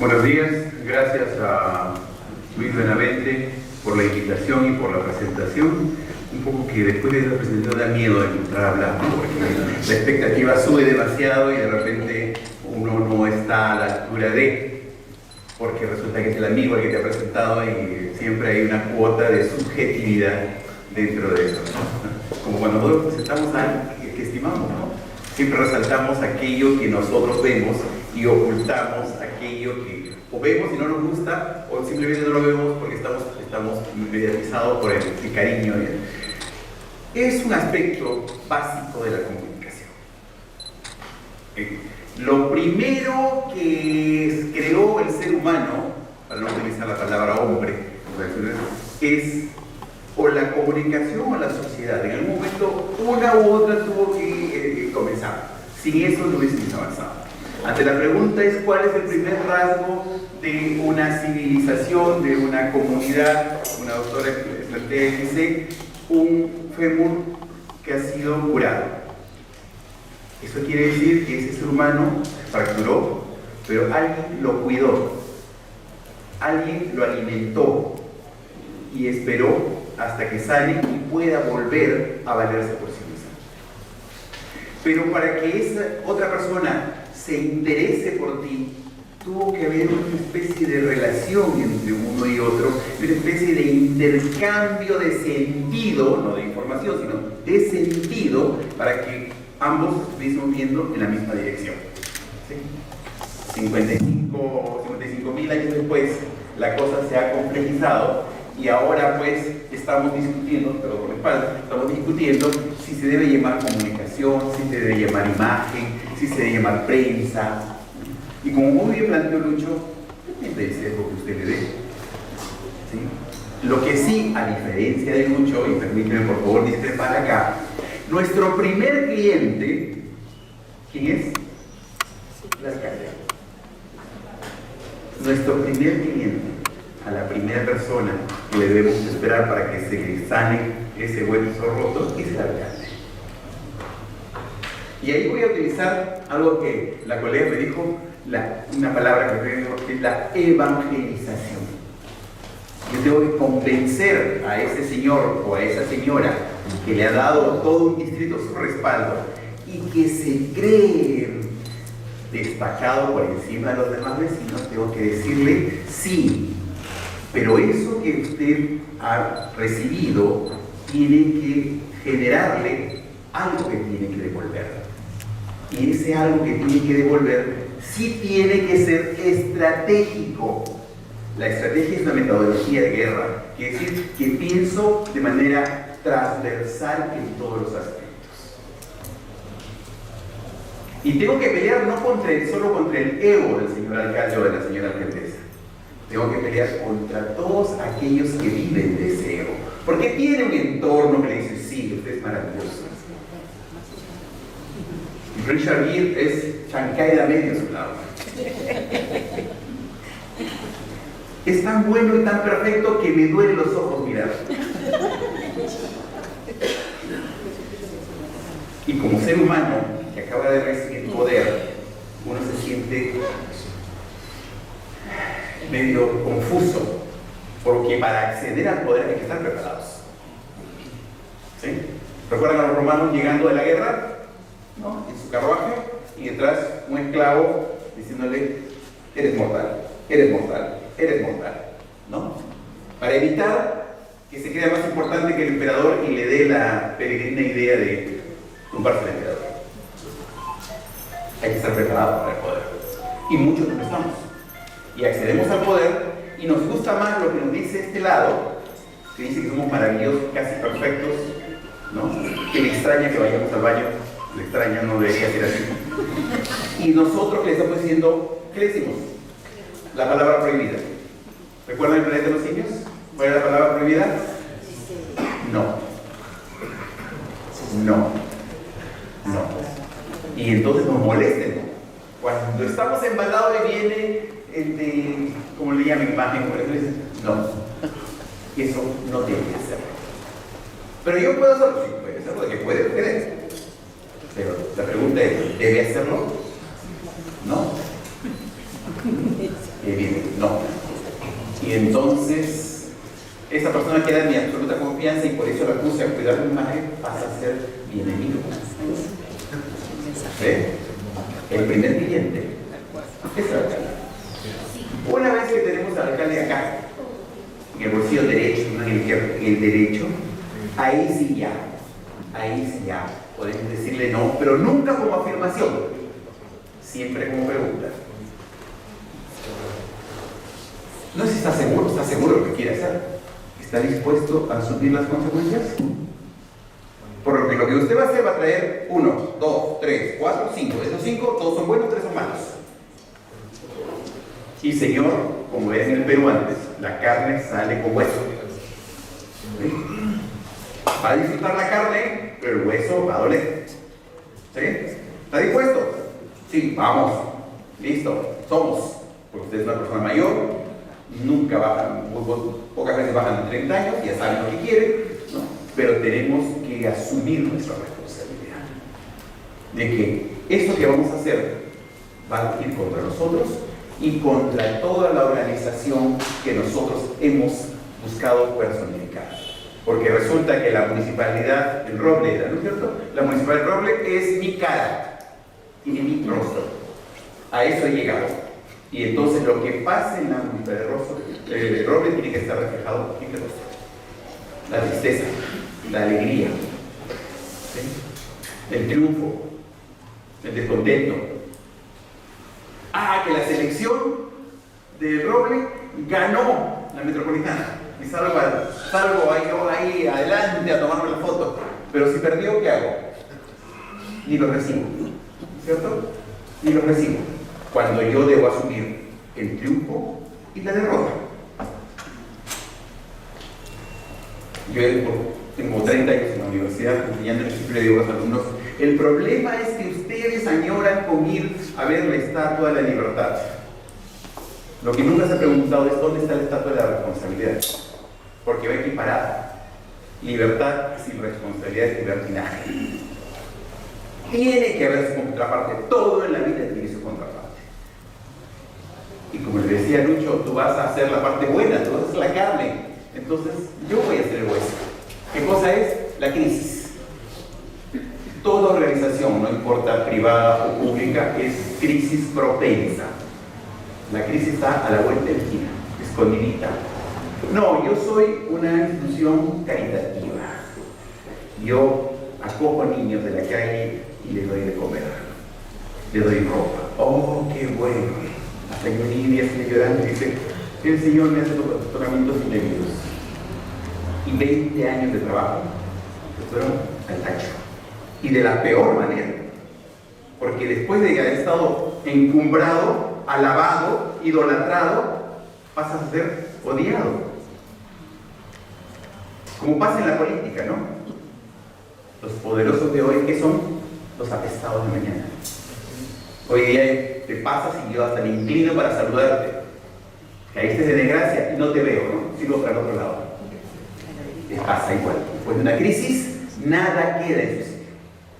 Buenos días, gracias a Luis Benavente por la invitación y por la presentación. Un poco que después de esa presentación da miedo de entrar a hablar, ¿no? Porque la expectativa sube demasiado y de repente uno no está a la altura de, porque resulta que es el amigo el que te ha presentado y siempre hay una cuota de subjetividad dentro de eso, ¿no? Como cuando nosotros presentamos a alguien que estimamos, ¿no? Siempre resaltamos aquello que nosotros vemos y ocultamos aquello que o vemos y no nos gusta, o simplemente no lo vemos porque estamos mediatizados por el cariño. Es un aspecto básico de la comunicación. Lo primero que creó el ser humano, para no utilizar la palabra hombre, es o la comunicación o la sociedad. En algún momento una u otra tuvo que comenzar. Sin eso no hubiésemos avanzado. Ante la pregunta es cuál es el primer rasgo de una civilización, de una comunidad, una doctora plantea, dice, un fémur que ha sido curado. Eso quiere decir que ese ser humano fracturó, pero alguien lo cuidó, alguien lo alimentó y esperó hasta que sane y pueda volver a valerse por sí mismo. Pero para que esa otra persona se interese por ti, tuvo que haber una especie de relación entre uno y otro, una especie de intercambio de sentido, no de información, sino de sentido, para que ambos estuviésemos viendo en la misma dirección. ¿Sí? 55.000 años después, la cosa se ha complejizado y ahora pues estamos discutiendo, pero por la espalda, estamos discutiendo si se debe llamar comunicación, si se debe llamar imagen, si se debe llamar prensa. Y como muy bien planteó Lucho, depende del sesgo que usted le dé. ¿Sí? Lo que sí, a diferencia de Lucho, y permíteme por favor discrepar acá, nuestro primer cliente, ¿quién es? Las calles. Nuestro primer cliente, a la primera persona que le debemos esperar para que se le sane ese hueso roto, es el alcalde. Y ahí voy a utilizar algo que la colega me dijo, una palabra que es la evangelización. Yo tengo que convencer a ese señor o a esa señora que le ha dado todo un distrito su respaldo y que se cree destacado por encima de los demás vecinos. Tengo que decirle sí, pero eso que usted ha recibido tiene que generarle algo que tiene que devolver. Y ese algo que tiene que devolver sí tiene que ser estratégico. La estrategia es una metodología de guerra, quiere decir que pienso de manera transversal en todos los aspectos. Y tengo que pelear no solo contra el ego del señor alcalde o de la señora alcaldesa. Tengo que pelear contra todos aquellos que viven de ese ego. Porque tiene un entorno que le dice, sí, usted es maravilloso. Richard Gere es Chancay de medio a su lado. Es tan bueno y tan perfecto que me duelen los ojos mirar. Y como ser humano que acaba de recibir poder, uno se siente medio confuso, porque para acceder al poder hay que estar preparados. ¿Sí? ¿Recuerdan a los romanos llegando de la guerra? ¿No? En su carruaje, y detrás un esclavo diciéndole, eres mortal, eres mortal, eres mortal, ¿no? Para evitar que se crea más importante que el emperador y le dé la peregrina idea de tumbarse al emperador. Hay que estar preparado para el poder. Y muchos no estamos. Y accedemos al poder y nos gusta más lo que nos dice este lado, que dice que somos maravillosos, casi perfectos, ¿no? Que le extraña que vayamos al baño. Le extraña, no debería ser así. Y nosotros le estamos diciendo, ¿qué le decimos? La palabra prohibida. ¿Recuerdan el planeta de los simios? ¿Cuál es la palabra prohibida? No. No. No. Y entonces nos molesten. Cuando estamos embalados y viene el de, ¿cómo le llaman? Imagen, por eso dicen, no. Eso no tiene que hacerlo. Pero yo puedo hacerlo, sí, puede hacerlo, de que puede querer. Pero la pregunta es, ¿debe hacerlo? No. que viene. No. Y entonces, esa persona que era mi absoluta confianza y por eso la puse a cuidar de mi madre, pasa a ser mi enemigo. ¿Ve? El primer cliente es el alcalde. Una vez que tenemos al alcalde acá, en el bolsillo derecho, no en el derecho, ahí sí ya, podemos decirle no, pero nunca como afirmación, siempre como pregunta. No sé si está seguro de lo que quiere hacer. ¿Está dispuesto a asumir las consecuencias? Porque lo que usted va a hacer va a traer 1, 2, 3, 4, 5. Esos 5, todos son buenos, 3 son malos. Y señor, como ves en el Perú antes, la carne sale con hueso. ¿Sí? Va a disfrutar la carne, pero el hueso va a doler. ¿Sí? ¿Está dispuesto? Sí, vamos. Listo, somos. Porque usted es una persona mayor, nunca bajan, pocas veces bajan de 30 años, ya saben lo que quieren, ¿no? Pero tenemos que asumir nuestra responsabilidad. De que esto que vamos a hacer va a ir contra nosotros y contra toda la organización que nosotros hemos buscado personificar. Porque resulta que la municipalidad del Roble, ¿no es cierto? La municipalidad del Roble es mi cara y mi rostro. A eso he llegado. Y entonces lo que pasa en la municipalidad del Roble tiene que estar reflejado en el rostro. La tristeza, la alegría, ¿sí? El triunfo, el descontento. Que la selección del Roble ganó la Metropolitana. Y salgo ahí adelante a tomarme la foto. Pero si perdió, ¿qué hago? Ni lo recibo. ¿Cierto? Ni lo recibo. Cuando yo debo asumir el triunfo y la derrota. Yo tengo 30 años en la universidad enseñando, yo siempre le digo a los alumnos, el problema es que ustedes añoran con ir a ver la Estatua de la Libertad. Lo que nunca se ha preguntado es dónde está la Estatua de la Responsabilidad. Porque va equiparada. Libertad sin responsabilidad es libertinaje. Tiene que haber su contraparte. Todo en la vida tiene su contraparte. Y como le decía Lucho, tú vas a hacer la parte buena, tú vas a hacer la carne. Entonces, yo voy a hacer el hueso. ¿Qué cosa es? La crisis. Toda organización, no importa privada o pública, es crisis propensa. La crisis está a la vuelta de la esquina, escondidita. No, yo soy una institución caritativa. Yo acojo niños de la calle y les doy de comer. Les doy ropa. Oh, qué bueno. Hasta que un niño viene llorando y dice, el Señor me hace tocamientos indebidos. Y 20 años de trabajo que fueron al tacho. Y de la peor manera. Porque después de haber estado encumbrado, alabado, idolatrado, pasas a ser odiado. Como pasa en la política, ¿no? Los poderosos de hoy, ¿qué son? Los apestados de mañana. Hoy día te pasas y yo hasta me inclino para saludarte. Caíste de desgracia y no te veo, ¿no? Sigo para el otro lado. Te pasa igual. Después de una crisis, nada queda en su sitio.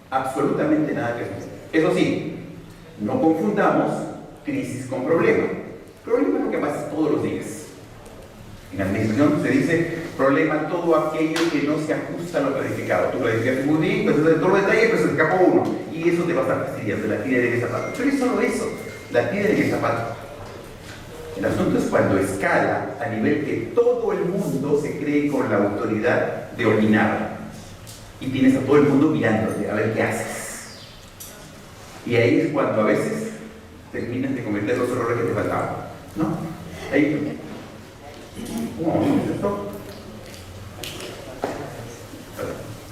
Absolutamente nada queda en su sitio. Eso sí, no confundamos crisis con problema. Problema es lo que pasa todos los días. En la administración se dice problema todo aquello que no se ajusta a lo planificado. Tú planificaste muy bien, pues de todos los detalles, pues se escapó uno. Y eso te va a estar fastidiando, la tira de zapato. Pero es solo eso, la tira de zapato. El asunto es cuando escala a nivel que todo el mundo se cree con la autoridad de opinar. Y tienes a todo el mundo mirándote a ver qué haces. Y ahí es cuando a veces terminas de cometer los errores que te faltaban, ¿no? Ahí. ¿Cómo vamos a esto?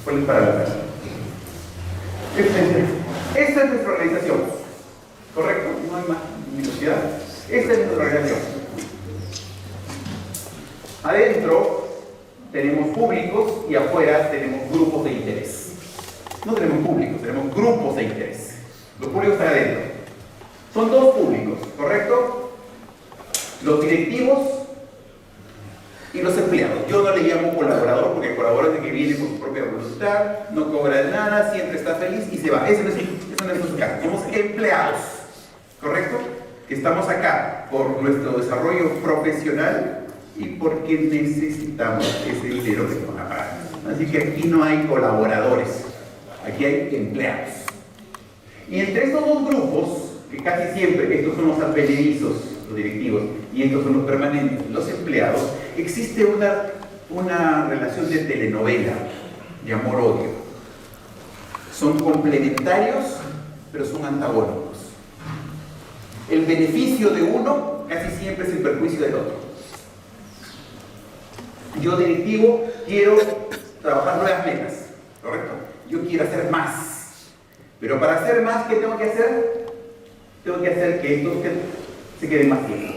¿Cuál es para la persona? Esta es nuestra organización. ¿Correcto? No hay más ni sociedad. Esta es nuestra organización. Adentro tenemos públicos y afuera tenemos grupos de interés. No tenemos públicos, tenemos grupos de interés. Los públicos están adentro. Son dos públicos, ¿correcto? Los directivos y los empleados. Yo no le llamo colaborador porque el colaborador es el que viene por su propia voluntad, no cobra nada, siempre está feliz y se va. Eso no es nuestro caso. Somos empleados, ¿correcto? que estamos acá por nuestro desarrollo profesional y porque necesitamos ese dinero que nos pagan. Así que aquí no hay colaboradores, aquí hay empleados. Y entre estos dos grupos, que casi siempre, estos son los advenedizos, los directivos, y estos son los permanentes, los empleados, existe una relación de telenovela, de amor-odio. Son complementarios, pero son antagónicos. El beneficio de uno casi siempre es el perjuicio del otro. Yo, directivo, quiero trabajar nuevas metas, ¿correcto? Yo quiero hacer más. Pero para hacer más, ¿qué tengo que hacer? Tengo que hacer que estos se queden más tiempo.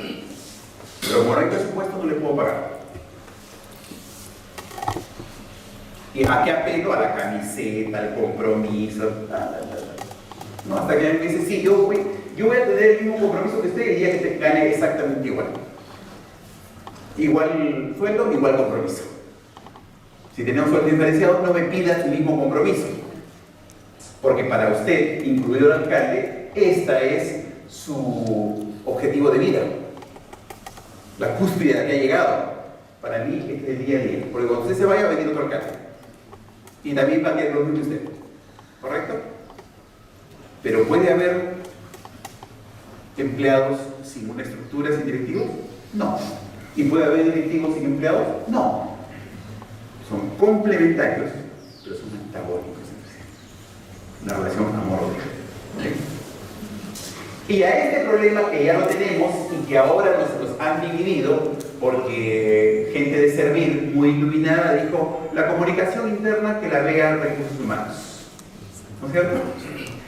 Pero como no hay presupuesto, no les puedo pagar. ¿Y a qué apelo? A la camiseta, al compromiso, no, hasta que me dice, sí, yo voy a tener el mismo compromiso que usted el día que te gane exactamente igual. Igual sueldo, igual compromiso. Si tenemos sueldo diferenciado, no me pidas el mismo compromiso. Porque para usted, incluido el alcalde, esta es su objetivo de vida. La cúspide a la que ha llegado. Para mí, este es el día a día. Porque cuando usted se vaya, va a venir otro alcalde. Y también va a querer lo mismo que usted. ¿Correcto? Pero puede haber empleados sin una estructura, sin directivos. No. ¿Y puede haber directivos sin empleados? No. Son complementarios, pero son antagónicos. Una relación amor-odio. Y a este problema que ya lo tenemos y que ahora nos han dividido, porque gente de servir muy iluminada dijo, la comunicación interna que la vea recursos humanos. ¿No es cierto?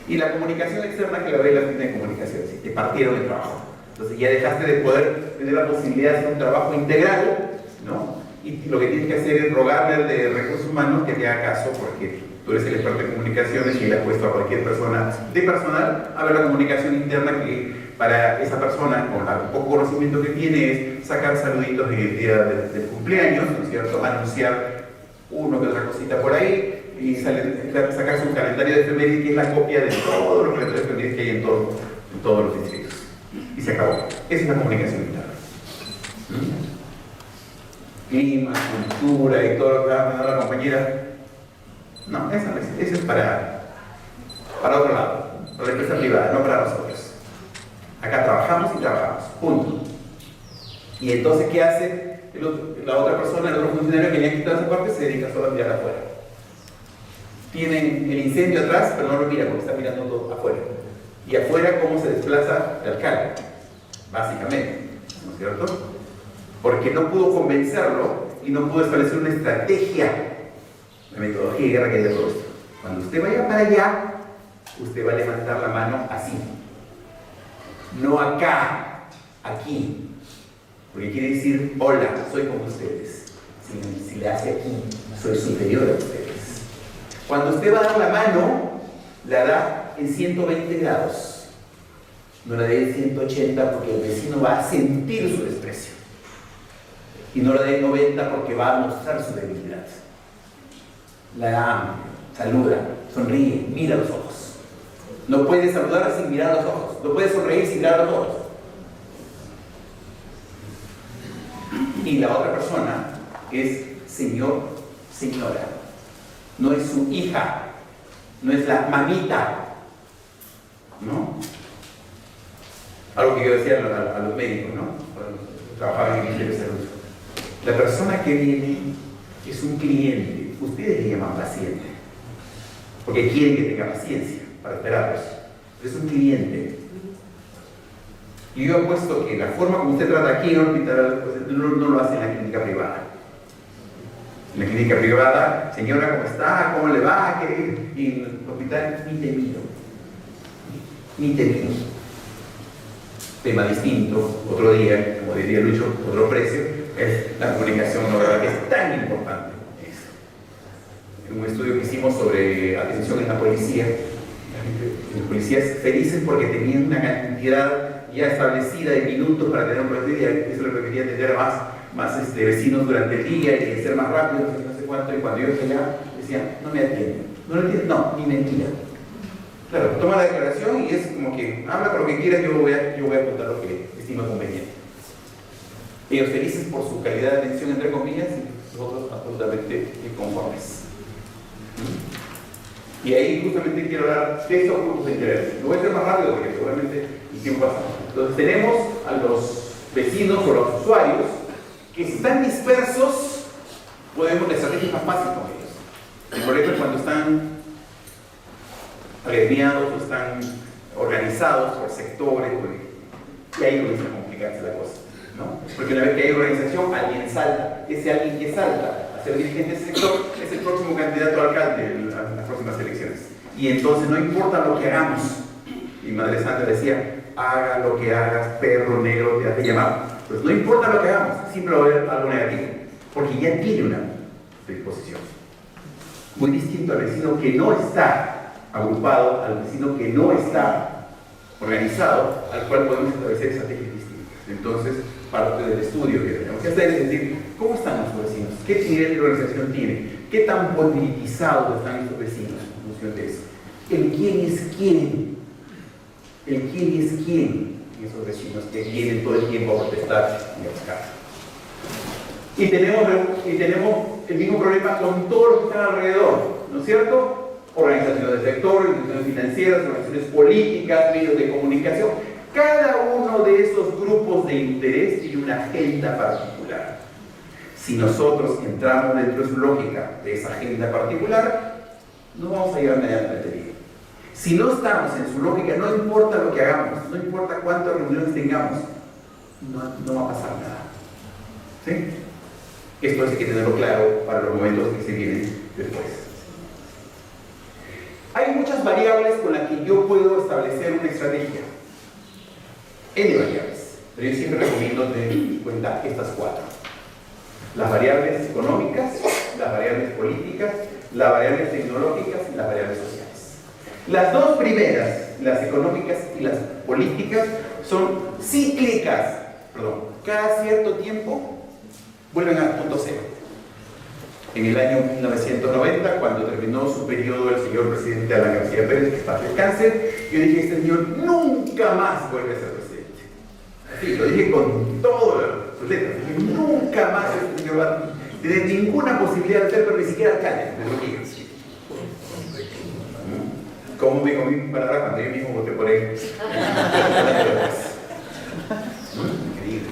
Y la comunicación externa que la ve la gente de comunicación. ¿Sí? Te partieron el trabajo. Entonces ya dejaste de poder tener la posibilidad de hacer un trabajo integral, ¿no? Y lo que tienes que hacer es rogarle al de recursos humanos que te haga caso, porque tú eres el experto en comunicaciones y le has puesto a cualquier persona de personal a ver la comunicación interna que para esa persona, con el poco conocimiento que tiene, es sacar saluditos en el día del cumpleaños, ¿no es cierto? Anunciar uno que otra cosita por ahí y sacar su calendario de efemérides, que es la copia de todos los calendarios de efemérides que hay en todos los distritos. Y se acabó. Esa es la comunicación interna. Clima, cultura y todo lo que va a mandar la compañera. No, eso es para otro lado, para la empresa privada, no para nosotros. Acá trabajamos y trabajamos, punto. Y entonces, ¿qué hace la otra persona, el otro funcionario que le ha quitado esa parte? Se dedica solo a mirar afuera. Tienen el incendio atrás, pero no lo mira porque está mirando todo afuera. Y afuera, ¿cómo se desplaza el alcalde? Básicamente, ¿no es cierto? Porque no pudo convencerlo y no pudo establecer una estrategia, la metodología de guerra que hay de todo esto. Cuando usted vaya para allá, usted va a levantar la mano así. No acá, aquí. Porque quiere decir, hola, soy como ustedes. Si le hace aquí, soy superior a ustedes. Cuando usted va a dar la mano, la da en 120 grados. No la dé en 180 porque el vecino va a sentir su desprecio. Y no la dé en 90 porque va a mostrar su debilidad. La ama, saluda, sonríe, mira los ojos. No puede saludar sin mirar los ojos. No puede sonreír sin mirar los ojos. Y la otra persona es señor, señora. No es su hija, no es la mamita, ¿no? Algo que yo decía a los médicos, ¿no? Cuando trabajaban en el Ministerio de Salud. La persona que viene es un cliente, ustedes le llaman paciente, porque quieren que tenga paciencia para esperarlos, pero es un cliente. Y yo apuesto que la forma como usted trata aquí en el hospital, pues, no lo hace en la clínica privada. En la clínica privada, señora, ¿cómo está? ¿Cómo le va? Y en el hospital, ni te miro. Ni te miro. Tema distinto, otro día, como diría Lucho, otro precio, es la comunicación no verbal, que es tan importante. En un estudio que hicimos sobre atención en la policía, los policías felices porque tenían una cantidad ya establecida de minutos para tener un policía, y eso le permitía tener más vecinos durante el día y ser más rápido, no sé cuánto. Y cuando yo llegué allá, decían, no me atienden. ¿No lo atienden? No, ni mentira. Claro, toma la declaración y es como que habla con lo que quieras, yo voy a contar lo que estima conveniente. Ellos felices por su calidad de atención, entre comillas, y nosotros absolutamente inconformes. Y ahí justamente quiero hablar de estos grupos de interés. Lo voy a hacer más rápido porque seguramente el tiempo pasa. Entonces tenemos a los vecinos o los usuarios que están dispersos, podemos la estrategia más fácil con ellos. El problema es cuando están agremiados o están organizados por sectores, y ahí comienza a complicarse la cosa, ¿no? Porque una vez que hay organización, alguien salta. Ese alguien que salta a ser dirigente de ese sector es el próximo candidato a alcalde en las próximas elecciones. Y entonces no importa lo que hagamos, y Madre Santa decía, haga lo que hagas, perro negro te hace llamar. Pues no importa lo que hagamos, siempre va a haber algo negativo, porque ya tiene una disposición. Muy distinto al vecino que no está agrupado, al vecino que no está organizado, al cual podemos establecer estrategias distintas. Entonces, parte del estudio que tenemos que hacer es decir, ¿cómo están nuestros vecinos? ¿Qué nivel de organización tienen? ¿Qué tan politizados están estos vecinos en función de eso? ¿El quién es quién? ¿El quién es quién? Esos vecinos que vienen todo el tiempo a protestar y a buscar. Y tenemos el mismo problema con todos los que están alrededor, ¿no es cierto? Organizaciones de sector, instituciones financieras, organizaciones políticas, medios de comunicación. Cada uno de esos grupos de interés tiene una agenda particular. Si nosotros entramos dentro de su lógica de esa agenda particular, no vamos a llegar mediante bien. Si no estamos en su lógica, no importa lo que hagamos, no importa cuántas reuniones tengamos, no va a pasar nada. ¿Sí? Esto hay que tenerlo claro para los momentos que se vienen después. Hay muchas variables con las que yo puedo establecer una estrategia. N variables. Pero yo siempre recomiendo tener en cuenta estas cuatro. Las variables económicas, las variables políticas, las variables tecnológicas y las variables sociales. Las dos primeras, las económicas y las políticas, son cíclicas. Cada cierto tiempo vuelven al punto cero. En el año 1990, cuando terminó su periodo el señor presidente Alan García Pérez, que está de cáncer, yo dije, este señor nunca más vuelve a ser presidente. Así, lo dije con todas sus letras. Dije, nunca más este señor va a tener ninguna posibilidad de ser, pero ni siquiera alcalde. ¿Cómo me comí mi palabra cuando yo mismo voté por él? Increíble.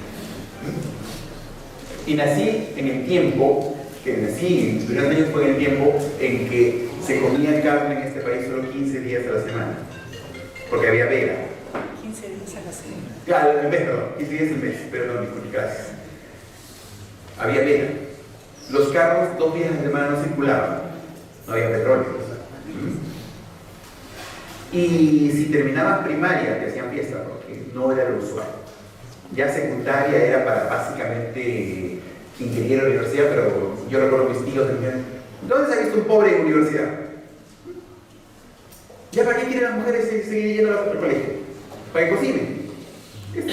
Y nací en el tiempo, en mis primeros años fue en el tiempo en que se comía carne en este país solo 15 días a la semana, porque había veda. 15 días a la semana. Claro, el mes, perdón, 15 días al mes, perdón, gracias. Había veda. Los carros 2 días a la semana no circulaban, no había petróleo. Y si terminabas primaria, te hacían fiesta, porque no era lo usual. Ya secundaria era para básicamente quien quería ir a la universidad, pero yo recuerdo mis tíos decían, ¿dónde se ha visto un pobre en universidad? ¿Ya para qué quieren las mujeres seguir yendo al colegio? ¿Para que cocinen? Esa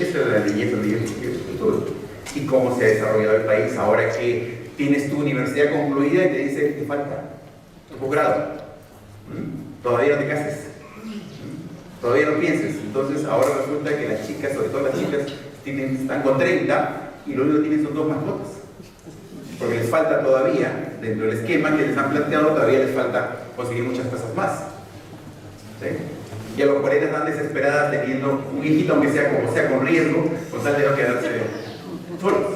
es la belleza de ellos. Y cómo se ha desarrollado el país ahora que tienes tu universidad concluida y te dice, te falta tu posgrado. Todavía no te cases, todavía no pienses. Entonces ahora resulta que las chicas, sobre todo las chicas, están con 30 y lo único que tienen son 2 mascotas, porque les falta todavía, dentro del esquema que les han planteado, todavía les falta conseguir muchas cosas más. ¿Sí? Y a los 40 están desesperadas teniendo un hijito, aunque sea como sea, con riesgo, con tal de no quedarse solos,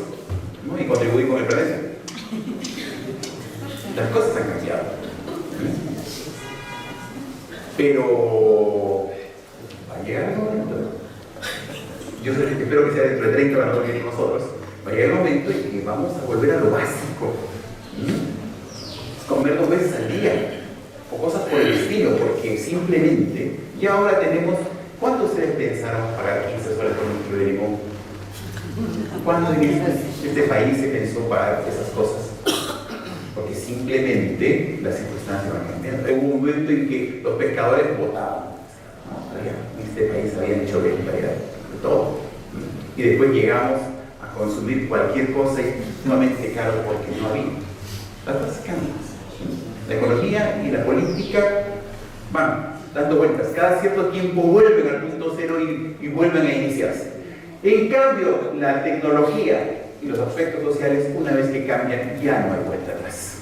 ¿no? Y contribuir con el planeta. Las cosas han cambiado. Pero va a llegar el momento. Yo espero que sea dentro de 30 para nosotros y nosotros. Va a llegar el momento en que vamos a volver a lo básico. Comer 2 veces al día. O cosas por el estilo, porque simplemente ya ahora tenemos. ¿Cuánto ustedes pensaron pagar 15 soles por un kilo de limón? ¿Cuándo en este país se pensó pagar esas cosas? Porque simplemente las circunstancias van cambiando. Hubo un momento en que los pescadores votaban. En este país habían hecho venta de todo. Y después llegamos a consumir cualquier cosa y sumamente caro porque no había. Las cosas cambian. La economía y la política van. dando vueltas. Cada cierto tiempo vuelven al punto cero y vuelven a iniciarse. En cambio, la tecnología y los aspectos sociales, una vez que cambian, ya no hay vuelta atrás.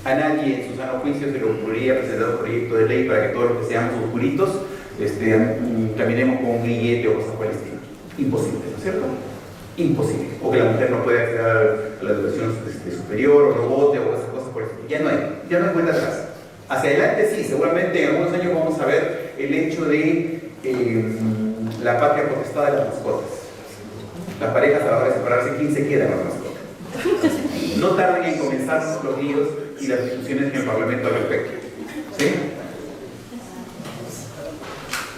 A nadie en su sano juicio se le ocurriría presentar un proyecto de ley para que todos los que seamos oscuritos caminemos con un grillete o cosas por el estilo. Imposible, ¿no es cierto? Imposible. O que la mujer no pueda acceder a la educación superior o robote o esas cosas por el estilo. Ya no hay vuelta atrás. Hacia adelante sí, seguramente en algunos años vamos a ver el hecho de la patria potestad de las mascotas. Las parejas a la hora de separarse, ¿quién se queda con la mascota? No tarden en comenzar los líos y las discusiones en el Parlamento al respecto. ¿Sí?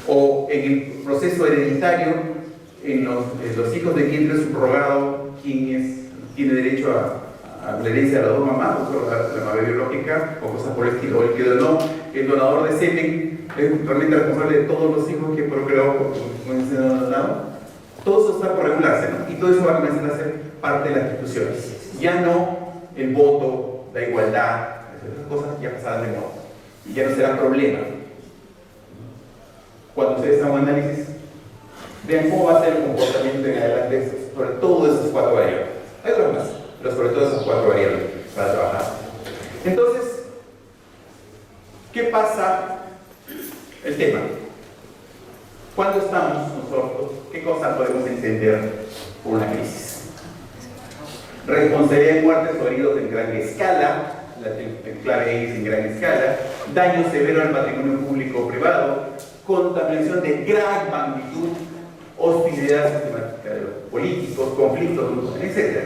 O en el proceso hereditario, en los hijos de quien es subrogado, quién tiene derecho a la herencia de las dos mamás, o la madre biológica, o cosas por el estilo. O el que donó, el donador de semen, es realmente responsable de todos los hijos que procreó con ese donado. Todo eso está por regularse, ¿no? Y todo eso va a comenzar a ser parte de las instituciones. Ya no el voto, la igualdad, esas cosas ya pasaron de moda. Y ya no será problema. Cuando ustedes hagan un análisis, vean cómo va a ser el comportamiento en adelante sobre todo esas cuatro variables. Hay otras más, pero sobre todo esas cuatro variables para trabajar. Entonces, ¿qué pasa? El tema. ¿Cuándo estamos nosotros? ¿Qué cosa podemos entender por una crisis? Responsabilidad de muertes o heridos en gran escala, la clave es en gran escala, daño severo al patrimonio público o privado, contaminación de gran magnitud, hostilidad sistemática de los políticos, conflictos, etc.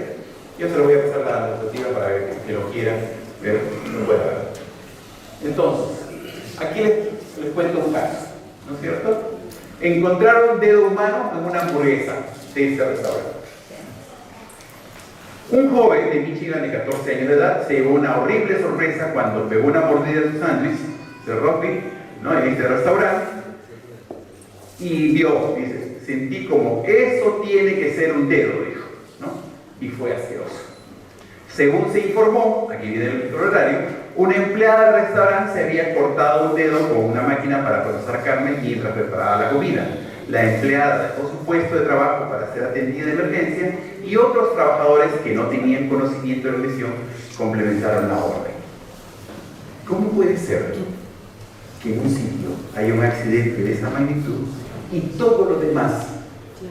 Yo se lo voy a pasar la diapositiva para que lo quieran ver, lo pueda ver. Entonces, aquí les cuento un caso, ¿no es cierto? Encontraron un dedo humano en una hamburguesa de este restaurante. Un joven de Michigan de 14 años de edad se llevó una horrible sorpresa cuando pegó una mordida de su sándwich de rugby, ¿no?, en este restaurante, y vio, dice, sentí como eso tiene que ser un dedo, dijo, ¿no? Y fue asqueroso. Según se informó, aquí viene el horario, una empleada del restaurante se había cortado un dedo con una máquina para procesar carne mientras preparaba la comida. La empleada dejó su puesto de trabajo para ser atendida de emergencia y otros trabajadores que no tenían conocimiento de la lesión complementaron la orden. ¿Cómo puede ser que en un sitio haya un accidente de esa magnitud y todo lo demás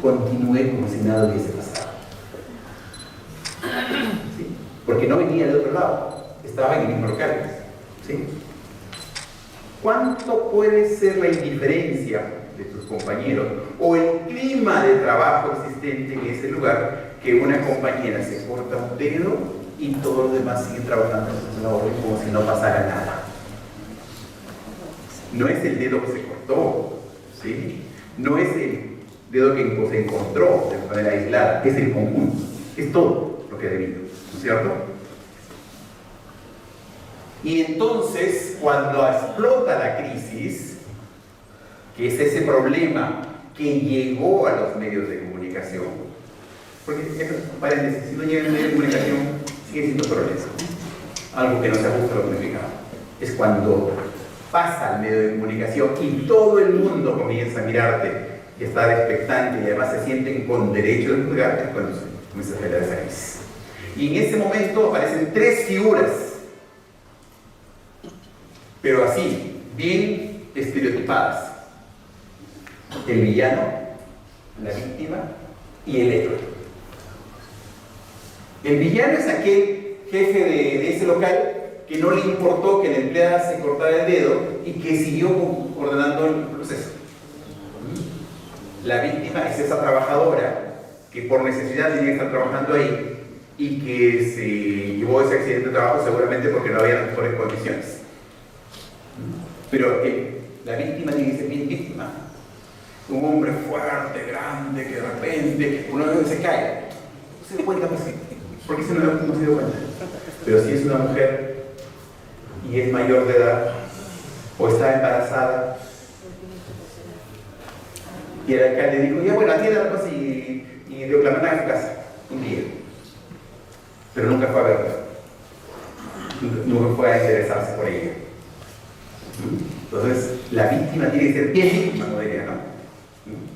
continúe como si nada hubiese pasado? ¿Sí? Porque no venía de otro lado, estaba en el mismo local. ¿Sí? ¿Cuánto puede ser la indiferencia de tus compañeros o el clima de trabajo existente en ese lugar que una compañera se corta un dedo y todos los demás siguen trabajando en su labor como si no pasara nada? No es el dedo que se cortó, ¿sí? No es el dedo que se encontró de manera aislada, es el conjunto, es todo lo que ha debido, ¿no es cierto? Y entonces, cuando explota la crisis, que es ese problema que llegó a los medios de comunicación, porque, paréntesis, si no llega a los medios de comunicación, sigue siendo problema, algo que no se ajusta a lo planificado. Es cuando pasa al medio de comunicación y todo el mundo comienza a mirarte y a estar expectante y además se sienten con derecho de juzgarte, cuando se comienza a generar esa crisis. Y en ese momento aparecen tres figuras, pero así, bien estereotipadas: el villano, la víctima y el héroe. El villano es aquel jefe de ese local que no le importó que la empleada se cortara el dedo y que siguió ordenando el proceso. La víctima es esa trabajadora que por necesidad tenía que estar trabajando ahí y que se llevó ese accidente de trabajo seguramente porque no había las mejores condiciones. Pero la víctima tiene que ser bien víctima. Un hombre fuerte, grande, que de repente uno se cae. No se da cuenta, pues, ¿por qué no se da cuenta? Pero si es una mujer y es mayor de edad o está embarazada y el alcalde dijo, ya bueno, atienda la cosa y la mandan a su casa un día, pero nunca fue a verla, nunca fue a interesarse por ella. Entonces, la víctima tiene que ser bien víctima, como diría, ¿no?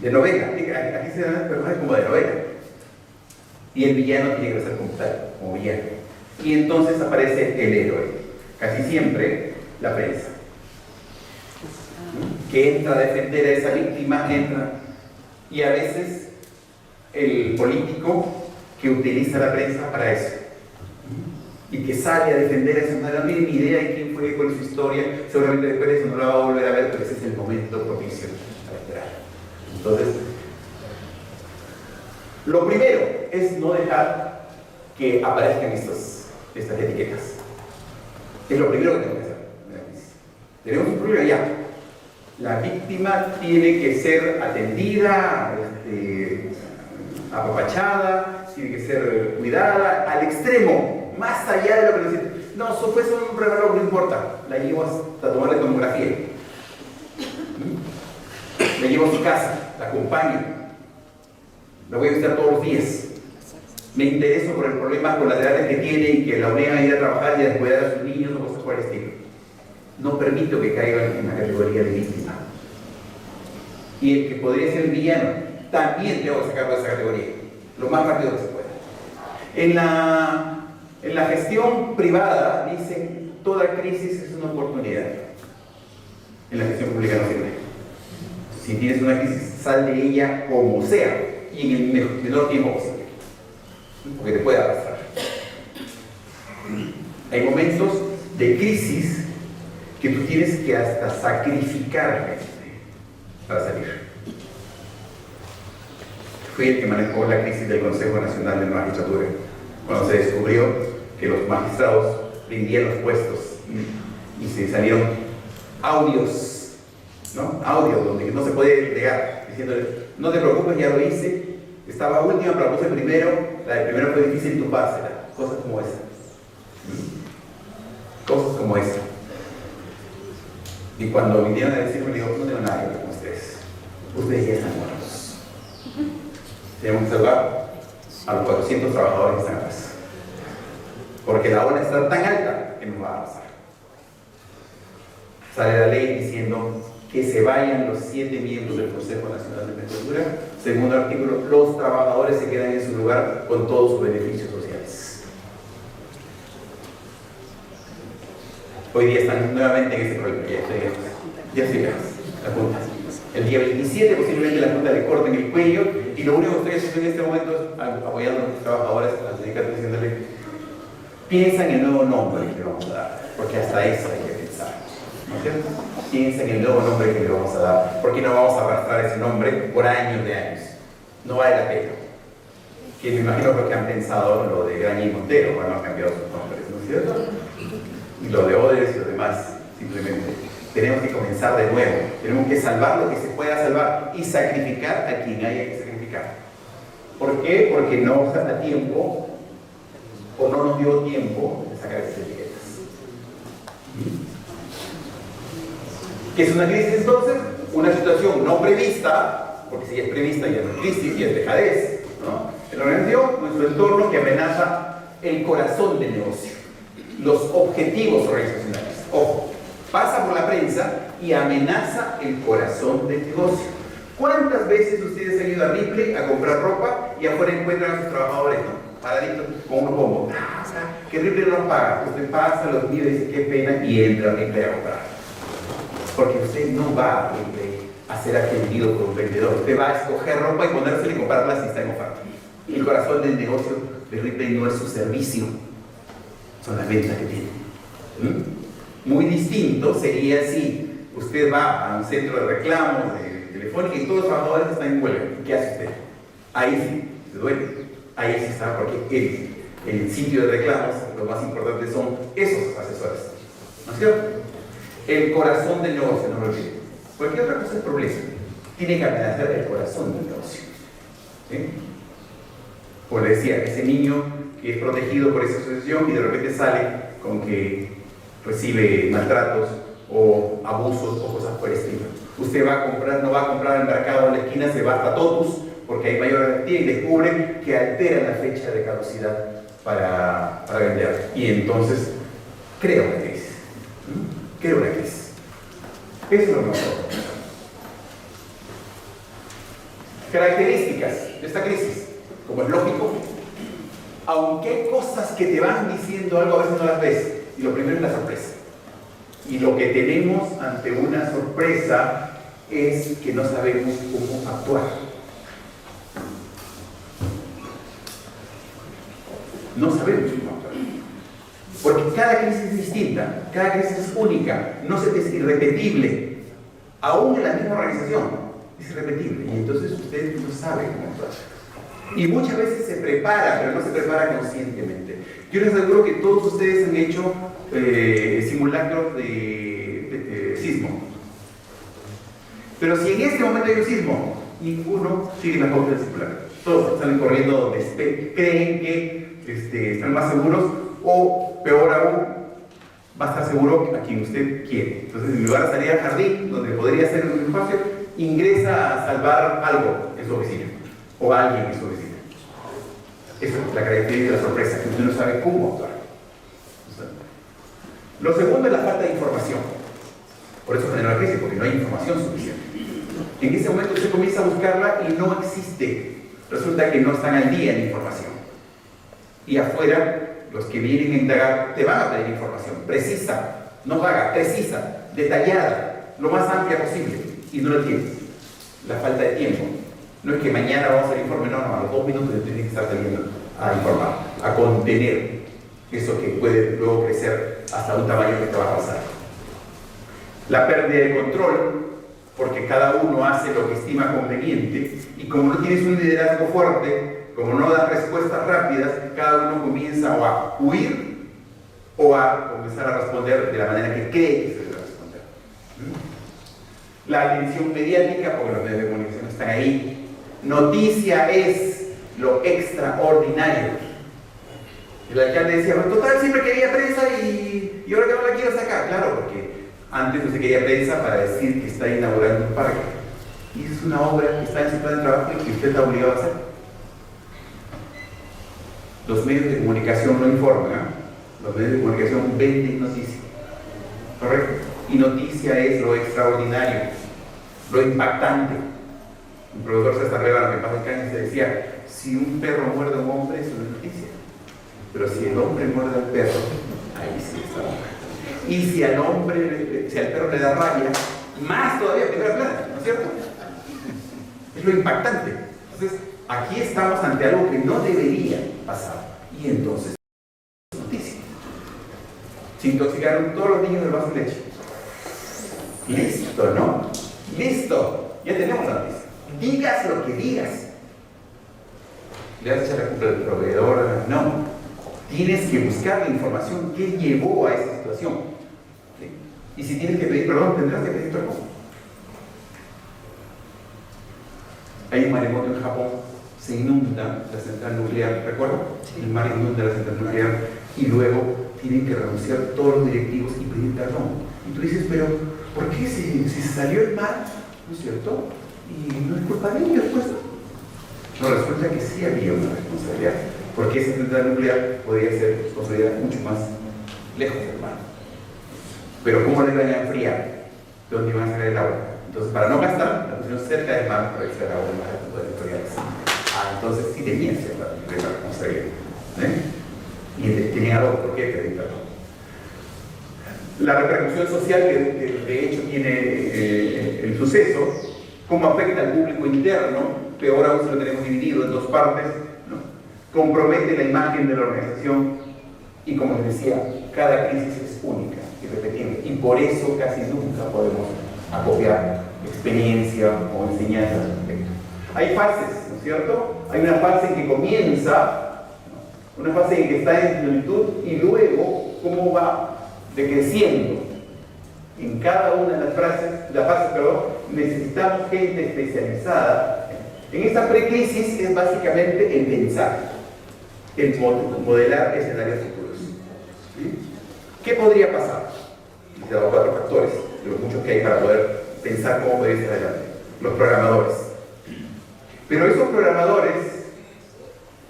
De novela, aquí se dan personajes como de novela. Y el villano tiene que ser como tal, como villano. Y entonces aparece el héroe, casi siempre la prensa, que entra a defender a esa víctima, y a veces el político que utiliza la prensa para eso, y que sale a defender a esa madre. No tiene ni idea de quién fue con su historia, seguramente después de eso no la va a volver a ver, pero ese es el momento propicio para entrar. Entonces, lo primero es no dejar que aparezcan estas etiquetas. Es lo primero que tenemos que hacer. Tenemos un problema ya. La víctima tiene que ser atendida, apapachada, tiene que ser cuidada al extremo, más allá de lo que nos dicen. No, eso fue solo un regalo, no importa. La llevo hasta tomarle tomografía. La llevo a su casa, la acompaño. La voy a visitar todos los días. Me intereso por el problema colaterales que tiene y que la obligan a ir a trabajar y a descuidar a sus niños o cosas por el estilo. No permito que caigan en la categoría de víctima. Y el que podría ser el villano, también tengo que sacarlo de esa categoría, lo más rápido que se pueda. En la gestión privada dicen, toda crisis es una oportunidad. En la gestión pública no sirve. Si tienes una crisis, sal de ella como sea y en el menor tiempo posible, porque te puede arrastrar. Hay momentos de crisis que tú tienes que hasta sacrificar para salir. Fui el que manejó la crisis del Consejo Nacional de Magistratura, cuando se descubrió que los magistrados rindían los puestos y se salieron audios, ¿no? Audios donde no se puede negar, diciéndole, no te preocupes, ya lo hice, estaba última, pero puse primero, la de primero fue difícil tumbársela, cosas como esa. Cosas como esa. Y cuando vinieron a decirme, digo, no tengo nada que ver con ustedes. Ustedes ya están muertos. Tenemos que salvar a los 400 trabajadores que están atrás. Porque la ola está tan alta que nos va a pasar. Sale la ley diciendo que se vayan los 7 miembros del Consejo Nacional de Magistratura. Segundo artículo, los trabajadores se quedan en su lugar con todos sus beneficios sociales. Hoy día están nuevamente en ese problema. Ya sigamos la Junta. El día 27 posiblemente la Junta le corten el cuello y lo único que estoy haciendo en este momento es apoyando a los trabajadores, a los sindicatos, diciéndole, piensa en el nuevo nombre que le vamos a dar, porque hasta eso hay que pensar, ¿no es cierto? Piensa en el nuevo nombre que le vamos a dar, porque no vamos a arrastrar ese nombre por años de años. No vale la pena. Que me imagino que han pensado lo de Graña y Montero cuando han cambiado sus nombres, ¿no es cierto? Y lo de Odres y lo demás, simplemente. Tenemos que comenzar de nuevo, tenemos que salvar lo que se pueda salvar y sacrificar a quien haya que sacrificar. ¿Por qué? Porque no da tiempo o no nos dio tiempo de sacar esas etiquetas. ¿Qué es una crisis entonces? Una situación no prevista, porque si es prevista ya no es crisis, ya es dejadez, ¿no? En la organización, nuestro entorno que amenaza el corazón del negocio, los objetivos organizacionales. Ojo. Pasa por la prensa y amenaza el corazón del negocio. ¿Cuántas veces ustedes han ido a Ripley a comprar ropa y afuera encuentran a sus trabajadores, ¿no? Paraditos con unos bombos? Que Ripley no los paga. Usted pasa, los mira y dice, qué pena, y entra a Ripley a comprar. Porque usted no va a Ripley a ser atendido por un vendedor. Usted va a escoger ropa y ponérsela y comprarla si está en oferta. Y el corazón del negocio de Ripley no es su servicio, son las ventas que tiene. Muy distinto sería si usted va a un centro de reclamos de telefónica y todos los trabajadores están en huelga. ¿Qué hace usted? Ahí sí, se duele. Ahí sí está, porque el sitio de reclamos, lo más importante son esos asesores. ¿No es cierto? El corazón del negocio, no lo olvide. Cualquier otra cosa es problema. Tiene que amenazar el corazón del negocio. ¿Sí? Como le decía, ese niño que es protegido por esa asociación y de repente sale con que recibe maltratos o abusos o cosas por el estilo. Usted va a comprar, no va a comprar al mercado en la esquina, se va a Totus porque hay mayor garantía y descubre que altera la fecha de caducidad para vender. Y entonces crea una crisis. Crea una crisis. Eso es lo que vamos a ver. Características de esta crisis. Como es lógico, aunque hay cosas que te van diciendo algo, a veces no las ves. Y lo primero es la sorpresa. Y lo que tenemos ante una sorpresa es que no sabemos cómo actuar. No sabemos cómo actuar. Porque cada crisis es distinta, cada crisis es única, es irrepetible. Aún en la misma organización es irrepetible. Y entonces usted no sabe cómo actuar. Y muchas veces se prepara, pero no se prepara conscientemente. Yo les aseguro que todos ustedes han hecho simulacros de sismo. Pero si en este momento hay un sismo, ninguno sigue las pautas del simulacro. Todos salen corriendo donde creen que están más seguros, o peor aún, va a estar seguro a quien usted quiere. Entonces, en lugar de salir al jardín, donde podría ser un espacio, ingresa a salvar algo en su oficina, o a alguien en su oficina. Esa es la característica de la sorpresa, que usted no sabe cómo actuar. Lo segundo es la falta de información. Por eso genera la crisis, porque no hay información suficiente. En ese momento usted comienza a buscarla y no existe. Resulta que no están al día en información. Y afuera, los que vienen a indagar te van a pedir información precisa, no vaga, precisa, detallada, lo más amplia posible. Y no lo tienes. La falta de tiempo. No es que mañana vamos a hacer informe, no, a los 2 minutos usted tiene que estar saliendo a informar, a contener eso que puede luego crecer hasta un tamaño que te va a pasar. La pérdida de control, porque cada uno hace lo que estima conveniente, y como no tienes un liderazgo fuerte, como no das respuestas rápidas, cada uno comienza o a huir o a comenzar a responder de la manera que cree que se debe responder. La atención mediática, porque los medios de comunicación están ahí. Noticia es lo extraordinario. El alcalde decía, pues total, siempre quería prensa y ahora que no la quiero sacar. Claro, porque antes no se quería prensa para decir que está inaugurando un parque. Y es una obra que está en su plan de trabajo y que usted está obligado a hacer. Los medios de comunicación no informan, ¿eh? Los medios de comunicación venden noticias. ¿Correcto? Y noticia es lo extraordinario, lo impactante. Un profesor César Reba, que pasa en Cáñez, se decía, si un perro muerde a un hombre, es una noticia. Pero si el hombre muerde al perro, ahí sí está. Y si al perro le da rabia, más todavía primera plana, ¿no es cierto? Es lo impactante. Entonces, aquí estamos ante algo que no debería pasar. Y entonces, es noticia. Se intoxicaron todos los niños del vaso de leche. Listo, ¿no? Listo. Ya tenemos la noticia. Digas lo que digas. ¿Le vas a echar la culpa del proveedor? No. Tienes que buscar la información que llevó a esa situación. ¿Sí? Y si tienes que pedir perdón, tendrás que pedir perdón. Hay un maremoto en Japón, se inunda la central nuclear, ¿recuerdan? Sí. El mar inunda la central nuclear y luego tienen que renunciar todos los directivos y pedir perdón. Y tú dices, pero ¿por qué si se salió el mar? ¿No es cierto? Y no es culpa de ellos, pues. No, resulta que sí había una responsabilidad, porque esa central nuclear podría ser construida mucho más lejos del mar. Pero ¿cómo le iban a enfriar? ¿De dónde iban a sacar el agua? Entonces, para no gastar, la pusieron cerca del mar para extraer agua del mar de poder territoriales. Entonces sí tenía cierta responsabilidad. Y tenían algo por qué pedir perdón. La repercusión social que de hecho tiene el suceso, cómo afecta al público interno, peor aún si lo tenemos dividido en dos partes, ¿no? Compromete la imagen de la organización y, como les decía, cada crisis es única, irrepetible, y por eso casi nunca podemos acopiar experiencia o enseñanza al respecto. Hay fases, ¿no es cierto? Hay una fase en que comienza, ¿no? Una fase en que está en plenitud y luego cómo va decreciendo. En cada una de las fases, necesitamos gente especializada. En esta precrisis es básicamente el pensar, el modelar escenarios futuros. ¿Sí? ¿Qué podría pasar? Les he dado 4 factores, de los muchos que hay para poder pensar cómo podría estar adelante. Los programadores. Pero esos programadores,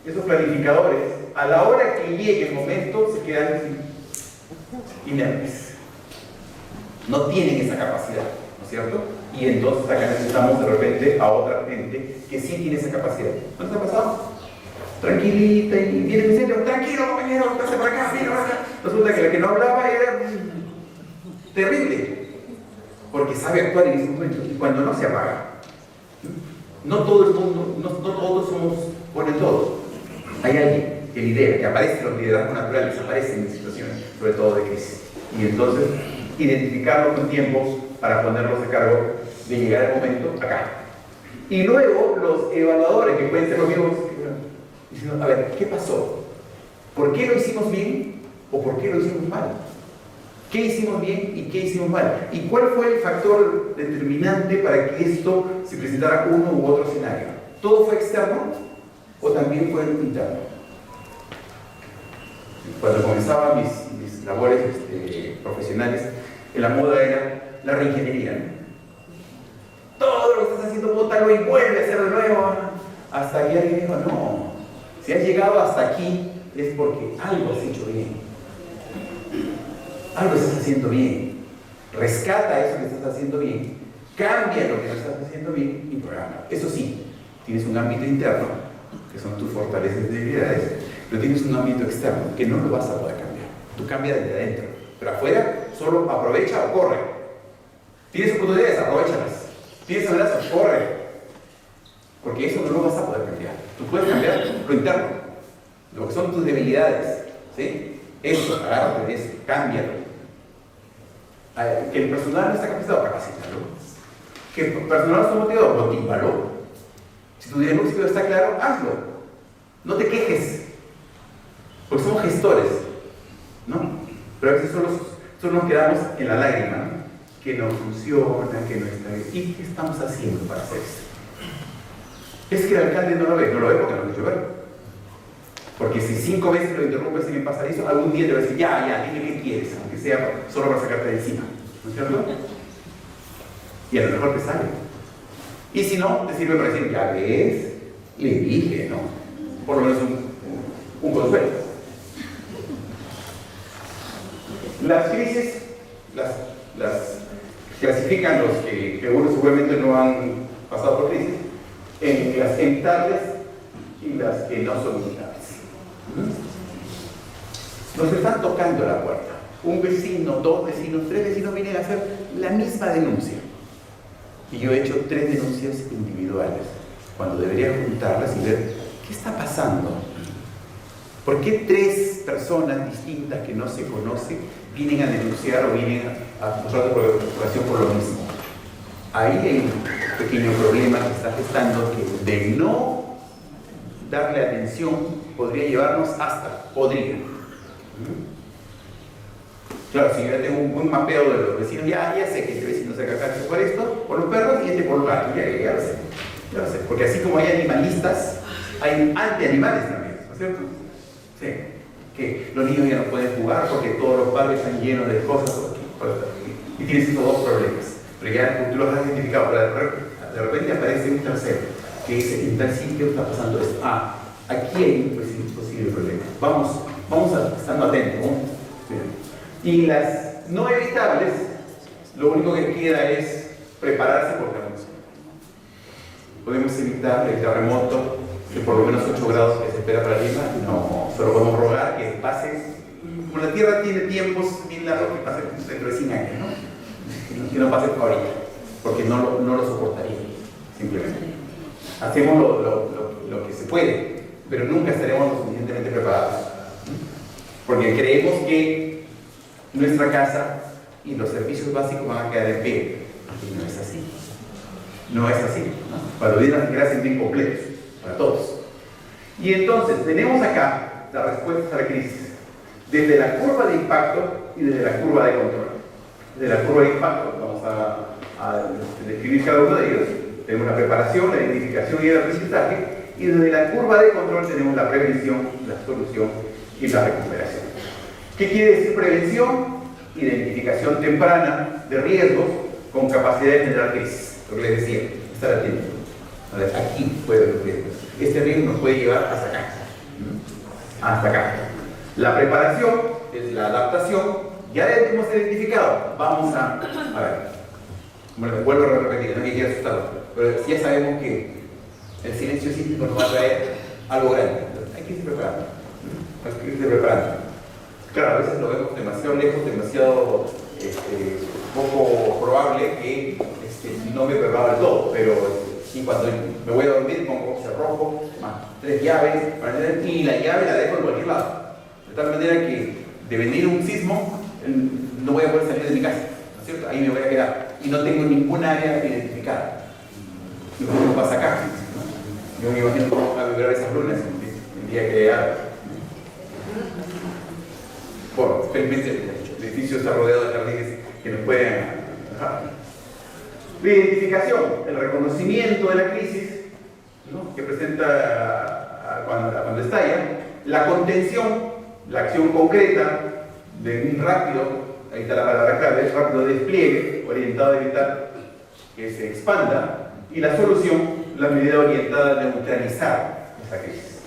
esos planificadores, a la hora que llegue el momento, se quedan inermes. No tienen esa capacidad. ¿cierto? Y entonces acá necesitamos de repente a otra gente que sí tiene esa capacidad. ¿No les ha pasado? Tranquilita y viene en serio, tranquilo compañero, pase por acá, mira, por acá. Resulta que la que no hablaba era terrible, porque sabe actuar en ese momento y cuando no se apaga. No todo el mundo, no todos somos buenos en todo. Hay alguien que lidera, que aparece en los liderazgos naturales, aparecen en situaciones, sobre todo de crisis. Y entonces, identificarlos con tiempos para ponerlos a cargo de llegar al momento acá. Y luego, los evaluadores, que pueden ser los mismos, diciendo, a ver, ¿qué pasó? ¿Por qué lo hicimos bien o por qué lo hicimos mal? ¿Qué hicimos bien y qué hicimos mal? ¿Y cuál fue el factor determinante para que esto se presentara uno u otro escenario? ¿Todo fue externo o también fue interno? Cuando comenzaba mis labores profesionales, en la moda era la reingeniería, ¿no? Todo lo que estás haciendo, bótalo y vuelve a hacerlo de nuevo. Hasta que alguien dijo, no, si has llegado hasta aquí es porque algo has hecho bien. Algo estás haciendo bien. Rescata eso que estás haciendo bien. Cambia lo que no estás haciendo bien y programa. Eso sí, tienes un ámbito interno, que son tus fortalezas y debilidades, pero tienes un ámbito externo que no lo vas a poder cambiar. Tú cambias desde adentro. Pero afuera, solo aprovecha o corre. Tienes oportunidades, aprovechalas. Tienes amenazas, corre. Porque eso no lo vas a poder cambiar. Tú puedes cambiar lo interno, lo que son tus debilidades. ¿Sí? Eso, agárrate de eso, cámbialo. Que el personal no está capacitado, capacítalo. Que el personal no está motivado, motívalo. Si tu diagnóstico está claro, hazlo. No te quejes. Porque somos gestores, ¿no? Pero a veces solo nos quedamos en la lágrima, ¿no? Que no funciona, que no está bien. ¿Y qué estamos haciendo para hacer esto? Es que el alcalde no lo ve porque no lo quiere ver. Porque si 5 veces lo interrumpes en el pasadizo, algún día te va a decir, ya, dime qué quieres, aunque sea solo para sacarte de encima. ¿No es cierto? Y a lo mejor te sale. Y si no, te sirve para decir, ya ves, le dije, ¿no? Por lo menos un consuelo. Las crisis las clasifican los que algunos seguramente no han pasado por crisis en las evitables y las que no son evitables. Nos están tocando la puerta. Un vecino, 2 vecinos, 3 vecinos vienen a hacer la misma denuncia. Y yo he hecho 3 denuncias individuales, cuando debería juntarlas y ver qué está pasando. ¿Por qué 3 personas distintas que no se conocen vienen a denunciar o vienen a mostrar preocupación por lo mismo? Ahí hay un pequeño problema que está gestando que de no darle atención podría llevarnos hasta, Claro, si yo ya tengo un buen mapeo de los vecinos, ya sé que este vecino se caga por esto, por los perros, y este por los gatos, ya lo sé. Porque así como hay animalistas, hay anti-animales también, ¿no es cierto? Sí. Que los niños ya no pueden jugar porque todos los padres están llenos de cosas, y tienes esos 2 problemas. Pero ya tú los has identificado, pero de repente aparece un tercero que dice, en tal sitio está pasando esto. Aquí hay un posible problema. Vamos estando atentos, ¿no? Y las no evitables, lo único que queda es prepararse por terremoto. Podemos evitar el terremoto de por lo menos 8 grados que se espera para Lima. No, solo podemos rogar que pase. Como la Tierra tiene tiempos bien largos, que pase dentro de 100 años, ¿no? Que no pase ahorita, porque no lo soportaría, simplemente. Hacemos lo que se puede, pero nunca estaremos lo suficientemente preparados. Porque creemos que nuestra casa y los servicios básicos van a quedar en pie. Y no es así. No es así, ¿no? Cuando vienen las desgracias bien completos, para todos. Y entonces, tenemos acá las respuestas a la crisis, desde la curva de impacto y desde la curva de control. Desde la curva de impacto, vamos a describir cada uno de ellos. Tenemos la preparación, la identificación y el aprendizaje, y desde la curva de control tenemos la prevención, la solución y la recuperación. ¿Qué quiere decir prevención? Identificación temprana de riesgos con capacidad de generar crisis. Lo que les decía, estar atento. Aquí puede haber riesgos. Este riesgo nos puede llevar hasta acá. Hasta acá. La preparación es la adaptación. Ya hemos identificado. Vamos a ver. Bueno, vuelvo a repetir, no hay que quedar asustado, pero ya sabemos que el silencio sísmico nos va a traer algo grande. Entonces, hay que irse preparando. Hay que irse preparando. Claro, a veces lo vemos demasiado lejos, demasiado poco probable que no me preparo del todo, pero y cuando me voy a dormir pongo boxer rojo, más 3 llaves, y la llave la dejo en cualquier lado. De tal manera que de venir un sismo no voy a poder salir de mi casa, ¿no es cierto? Ahí me voy a quedar y no tengo ningún área identificada. Y como pasa acá, ¿no? Yo me imagino cómo van a vibrar esas lunas el día que haya. Bueno, felizmente el edificio está rodeado de jardines que nos pueden dejar. La identificación, el reconocimiento de la crisis, ¿no?, que presenta cuando estalla, la contención, la acción concreta de un rápido, ahí está la palabra clave, rápido despliegue orientado a evitar que se expanda, y la solución, la medida orientada a neutralizar esa crisis.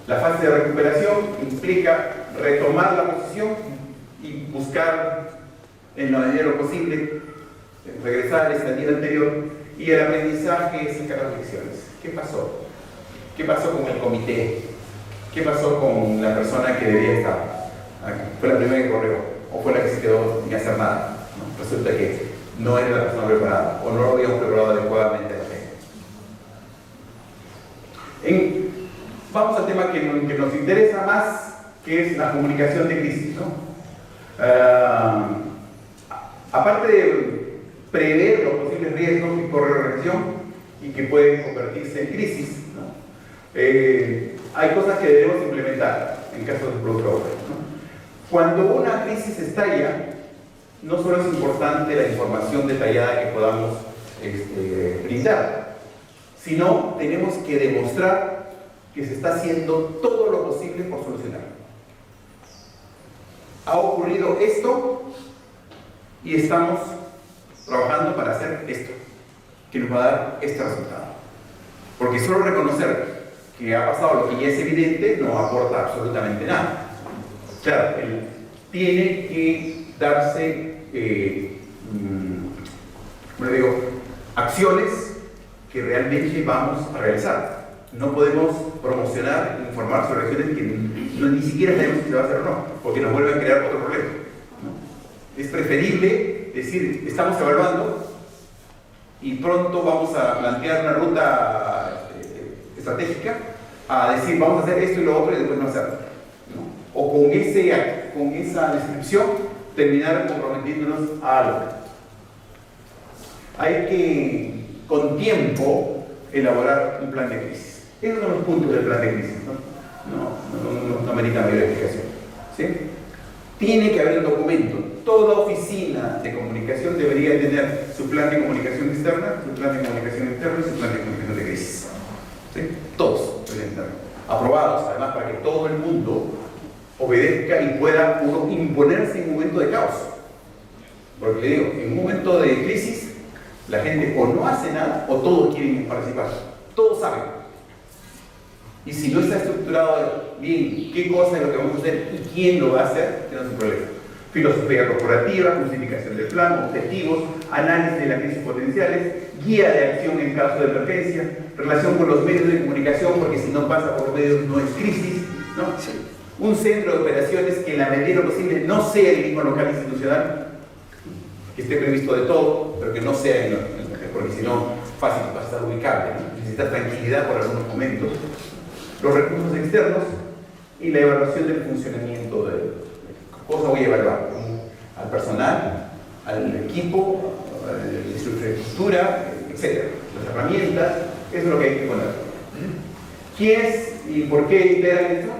La fase de recuperación implica retomar la posición y buscar, en la medida de lo posible, regresar al estadio anterior, y el aprendizaje es sacar las lecciones. ¿Qué pasó? ¿Qué pasó con el comité? ¿Qué pasó con la persona que debía estar? ¿Fue la primera que corrió? ¿O fue la que se quedó sin hacer nada? ¿No? Resulta que no era la persona preparada, o no lo habíamos preparado adecuadamente a la gente. Vamos al tema que nos interesa más, que es la comunicación de crisis, ¿no? Aparte de prever los posibles riesgos que corre la reacción y que pueden convertirse en crisis, ¿no?, hay cosas que debemos implementar en caso de producto, ¿no? Cuando una crisis estalla, no solo es importante la información detallada que podamos brindar, sino tenemos que demostrar que se está haciendo todo lo posible por solucionarlo. Ha ocurrido esto y estamos trabajando para hacer esto, que nos va a dar este resultado. Porque solo reconocer que ha pasado lo que ya es evidente no aporta absolutamente nada. Claro, tiene que darse acciones que realmente vamos a realizar. No podemos promocionar, informar sobre acciones que ni siquiera sabemos si se va a hacer o no, porque nos vuelve a crear otro problema, ¿no? Es preferible decir, estamos evaluando y pronto vamos a plantear una ruta estratégica, a decir, vamos a hacer esto y lo otro y después no hacerlo, ¿no? O con esa descripción terminar comprometiéndonos a algo. Hay que, con tiempo, elaborar un plan de crisis. Esos son los puntos del plan de crisis, ¿no? No amerita mayor explicación, ¿sí? Tiene que haber un documento. Toda oficina de comunicación debería tener su plan de comunicación externa, su plan de comunicación interna y su plan de comunicación de crisis, ¿sí? Todos deberían estar aprobados, además, para que todo el mundo obedezca y pueda uno imponerse en un momento de caos. Porque le digo, en un momento de crisis, la gente o no hace nada o todos quieren participar. Todos saben. Y si no está estructurado bien qué cosa es lo que vamos a hacer y quién lo va a hacer, tenemos un problema. Filosofía corporativa, justificación del plan, objetivos, análisis de las crisis potenciales, guía de acción en caso de emergencia, relación con los medios de comunicación, porque si no pasa por los medios no es crisis, ¿no? Un centro de operaciones que en la medida de lo posible no sea el mismo local institucional, que esté previsto de todo, pero que no sea porque si no, fácil va a estar ubicable, ¿no? Necesita tranquilidad por algunos momentos. Los recursos externos y la evaluación del funcionamiento de cosas voy a evaluar, al personal, al equipo, a la infraestructura, etc. Las herramientas, eso es lo que hay que poner. ¿Quiénes y por qué integran esto?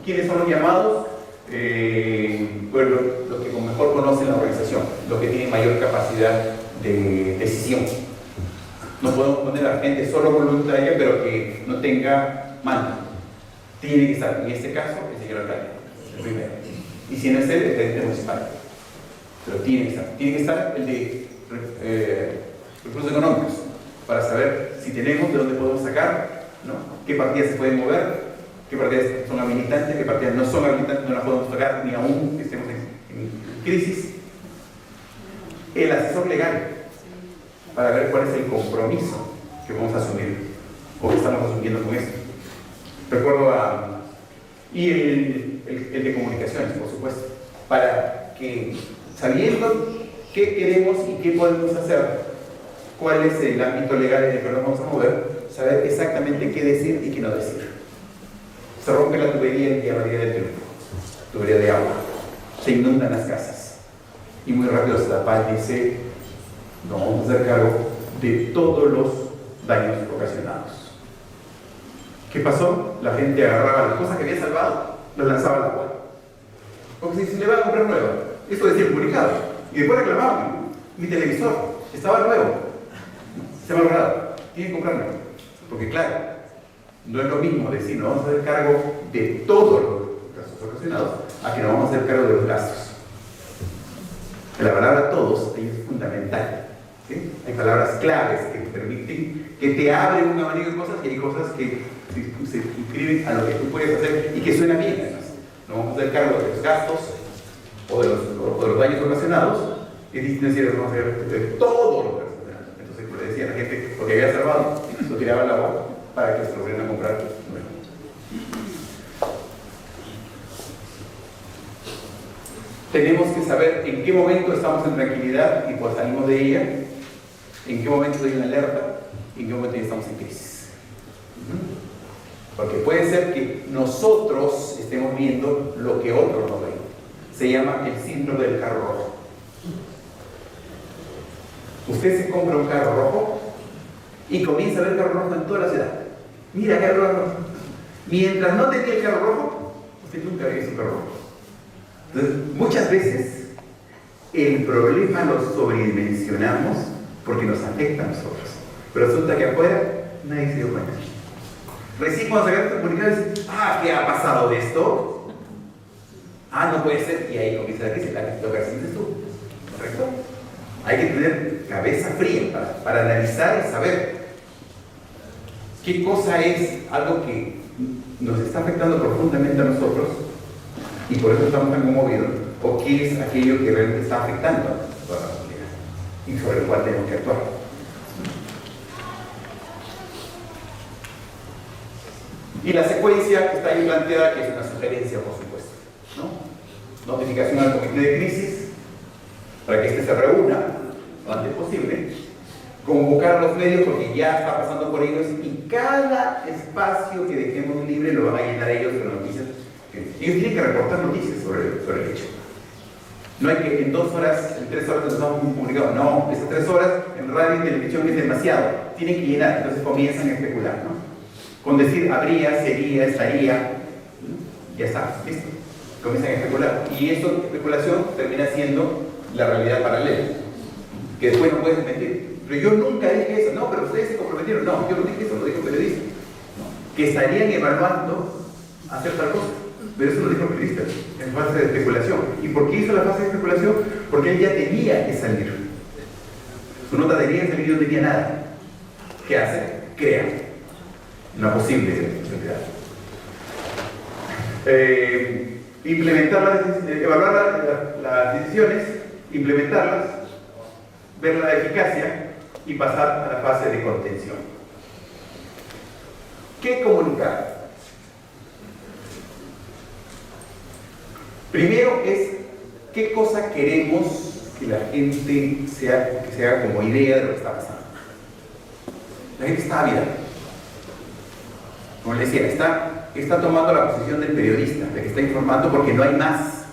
¿Quiénes son los llamados? Bueno, los que mejor conocen la organización, los que tienen mayor capacidad de decisión. No podemos poner a gente solo voluntaria, pero que no tenga mando. Tiene que estar, en este caso, el señor alcalde, el primero. Y si no es él, el gerente municipal. Pero tiene que estar el de recursos económicos, para saber si tenemos, de dónde podemos sacar, ¿no? Qué partidas se pueden mover, qué partidas son habilitantes, qué partidas no son habilitantes, no las podemos tocar ni aún que estemos en crisis. El asesor legal, para ver cuál es el compromiso que vamos a asumir o que estamos asumiendo con esto. Recuerdo y el de comunicaciones, por supuesto, para que, sabiendo qué queremos y qué podemos hacer, cuál es el ámbito legal en el que nos vamos a mover, saber exactamente qué decir y qué no decir. Se rompe la tubería en Villarreal del Triunfo, tubería de agua, se inundan las casas y muy rápido se da y dice: nos vamos a hacer cargo de todos los daños ocasionados. ¿Qué pasó? La gente agarraba las cosas que había salvado, las lanzaba al agua. Porque si se le va a comprar nueva, eso decía el comunicado. Y después reclamaban: mi televisor estaba nuevo, se me ha logrado, tiene que comprarlo. Porque claro, no es lo mismo decir nos vamos a hacer cargo de todos los gastos ocasionados a que nos vamos a hacer cargo de los gastos. La palabra todos ahí es fundamental. ¿Sí? Hay palabras claves que te permiten, que te abren un abanico de cosas, y hay cosas que se inscriben a lo que tú puedes hacer y que suena bien además. Nos vamos a hacer cargo de los gastos o de los daños ocasionados, y decir, vamos a hacer de todos los gastos. Entonces, como le decía a la gente, lo que había salvado, lo tiraba al agua para que se lo vayan a comprar nuevo. Tenemos que saber en qué momento estamos en tranquilidad y pues salimos de ella, en qué momento hay una alerta y en qué momento ya estamos en crisis. Porque puede ser que nosotros estemos viendo lo que otros no ven. Se llama el síndrome del carro rojo. Usted se compra un carro rojo y comienza a ver carro rojo en toda la ciudad. Mira, carro rojo. Mientras no tenía el carro rojo, usted nunca había visto un carro rojo. Entonces, muchas veces el problema lo sobredimensionamos porque nos afecta a nosotros. Pero resulta que afuera nadie se dio cuenta. Recién cuando sacaste el comunicado dices: ¿qué ha pasado de esto? No puede ser. Y ahí comienza la crisis, lo que sientes tú. ¿Correcto? Hay que tener cabeza fría para analizar y saber qué cosa es algo que nos está afectando profundamente a nosotros y por eso estamos tan conmovidos, o qué es aquello que realmente está afectando a toda la comunidad y sobre el cual tenemos que actuar. Y la secuencia que está ahí planteada, que es una sugerencia, por supuesto, ¿no? Notificación al comité de crisis para que éste se reúna lo antes posible, convocar a los medios porque ya está pasando por ellos, y cada espacio que dejemos libre lo van a llenar ellos con noticias. Ellos tienen que reportar noticias sobre el hecho. No hay que en 2 horas, en 3 horas nos damos un comunicado. No, esas 3 horas en radio y televisión es demasiado. Tienen que llenar, entonces comienzan a especular, ¿no? Con decir habría, sería, estaría, ya está, listo. Comienzan a especular. Y esa especulación termina siendo la realidad paralela, que después no puedes mentir. Pero yo nunca dije eso. No, pero ustedes se comprometieron. No, yo no dije eso, lo dijo el periodista. ¿No? Que estarían evaluando hacer tal cosa. Pero eso lo dijo el periodista, en fase de especulación. ¿Y por qué hizo la fase de especulación? Porque él ya tenía que salir. Su nota tenía que salir y no tenía nada. ¿Qué hace? Crea una posible realidad. Evaluar las decisiones, implementarlas, ver la eficacia y pasar a la fase de contención. ¿Qué comunicar? Primero es qué cosa queremos que la gente se haga como idea de lo que está pasando. La gente está ávida. Como les decía, está tomando la posición del periodista, de que está informando porque no hay más.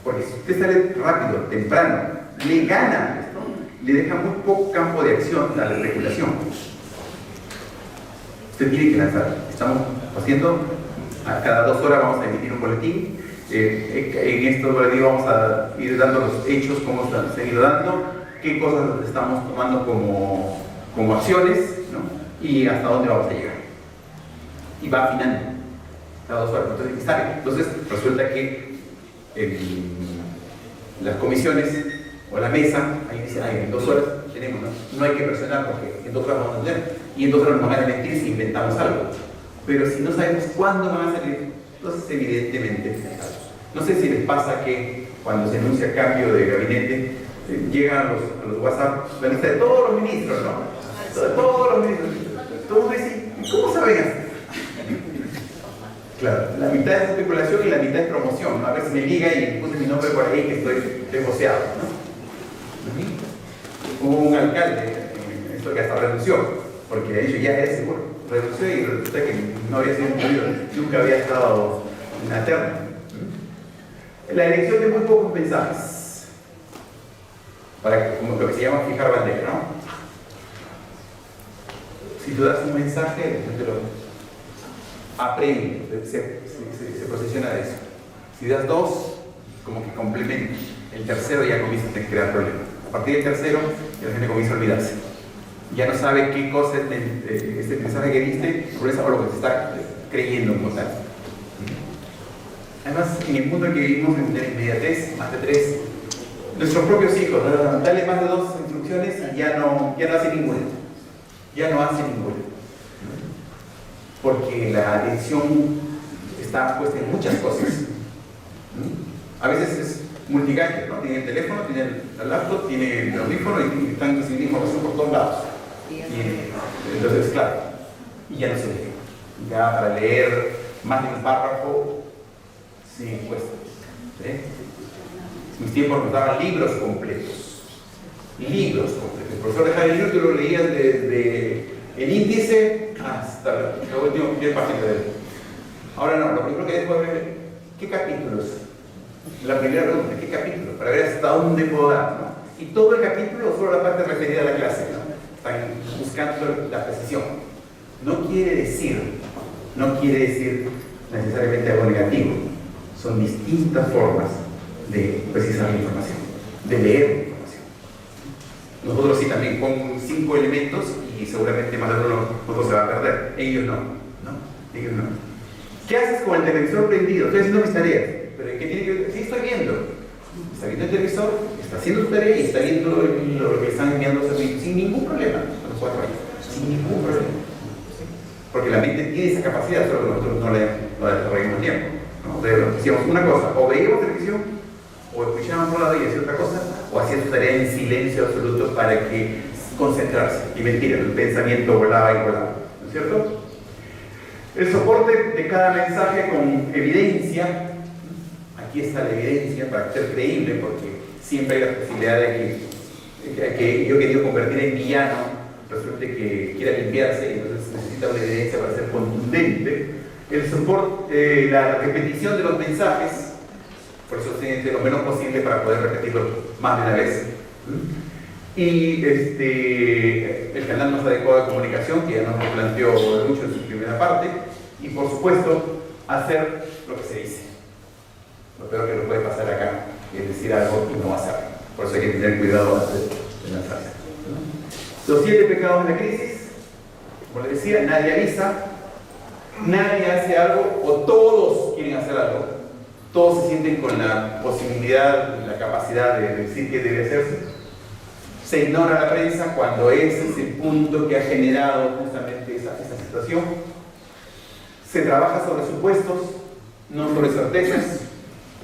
Porque si usted sale rápido, temprano, le gana esto, le deja muy poco campo de acción a la especulación. Usted tiene que lanzar. Estamos haciendo, a cada 2 horas vamos a emitir un boletín. En estos boletines vamos a ir dando los hechos, cómo se han ido dando, qué cosas estamos tomando como acciones, ¿no? Y hasta dónde vamos a llegar. Y va afinando cada 2 horas. Entonces resulta que las comisiones o la mesa, ahí dice, en 2 horas tenemos, ¿no? No hay que presionar porque en 2 horas vamos a tener, y en 2 horas nos van a mentir si inventamos algo. Pero si no sabemos cuándo van a salir, entonces evidentemente, no sé si les pasa que cuando se anuncia cambio de gabinete, llegan a los WhatsApp la lista de todos los ministros, ¿no? De todos los ministros. Todo el mundo dice, ¿cómo saben hacer? Claro, la mitad es especulación y la mitad es promoción, ¿no? A ver si me liga y puse mi nombre por ahí que estoy boceado, ¿no? Hubo un alcalde, esto que hasta renunció, porque de hecho ya es seguro, renunció y resulta que no había sido incluido, nunca había estado en la terna. La elección de muy pocos mensajes, para como lo que se llama fijar bandera, ¿no? Si tú das un mensaje, la gente lo aprende, se posiciona de eso. Si das dos, como que complementa. El tercero ya comienza a crear problemas. A partir del tercero, ya la gente comienza a olvidarse. Ya no sabe qué cosa es este mensaje que diste, por eso lo que se está creyendo como tal. Además, en el mundo en que vivimos en la inmediatez, más de tres, nuestros propios hijos, ¿no? Dale más de dos instrucciones y ya no hace ninguna. Ya no hace ninguna. Porque la atención está puesta en muchas cosas. A veces es multigadget, ¿no? Tiene el teléfono, tiene el laptop, tiene el audífono y están recibiendo información por todos lados. Entonces, claro, y ya no se lee. Ya para leer más de un párrafo, sí, cuesta. ¿Sí? En mis tiempos nos daban libros completos. Libros completos. El profesor de Javier Newton lo leía desde el índice hasta lo último página de él. Ahora no, lo primero que es ver qué capítulos. La primera pregunta, ¿qué capítulos? Para ver hasta dónde puedo dar, ¿no? Y todo el capítulo, solo la parte referida a la clase, ¿no? Están buscando la precisión. No quiere decir necesariamente algo negativo. Son distintas formas de precisar la información, de leer la información. Nosotros sí también con 5 elementos y seguramente más de uno se va a perder. Ellos no. Ellos no. ¿Qué haces con el televisor prendido? Estoy haciendo mis tareas. ¿Pero qué tiene que ver? Sí, estoy viendo. Está viendo el televisor, está haciendo su tarea y está viendo lo que están enviando sin ningún problema. A los 4 años. Sin ningún problema. Porque la mente tiene esa capacidad, solo que nosotros no la desarrollamos tiempo. ¿No? Decíamos una cosa, o veíamos televisión, o escuchábamos por lado y hacía otra cosa, o hacía su tarea en silencio absoluto para que concentrarse. Y mentira, el pensamiento volaba y volaba. ¿No es cierto? El soporte de cada mensaje con evidencia. Aquí está la evidencia para ser creíble, porque siempre hay la posibilidad de que yo he querido convertir en villano, resulte que quiera limpiarse y entonces necesita una evidencia para ser contundente. El soporte, la repetición de los mensajes, por eso tiene que ser lo menos posible para poder repetirlo más de una vez. Y el canal más adecuado de comunicación, que ya nos lo planteó mucho en su primera parte, y por supuesto, hacer lo que se dice. Lo peor que nos puede pasar acá es decir algo y no hacerlo. Por eso hay que tener cuidado de la frase. Los 7 pecados de la crisis, como les decía, nadie avisa, nadie hace algo o todos quieren hacer algo. Todos se sienten con la posibilidad, la capacidad de decir qué debe hacerse. Se ignora la prensa cuando ese es el punto que ha generado justamente esa situación. Se trabaja sobre supuestos, no sobre certezas.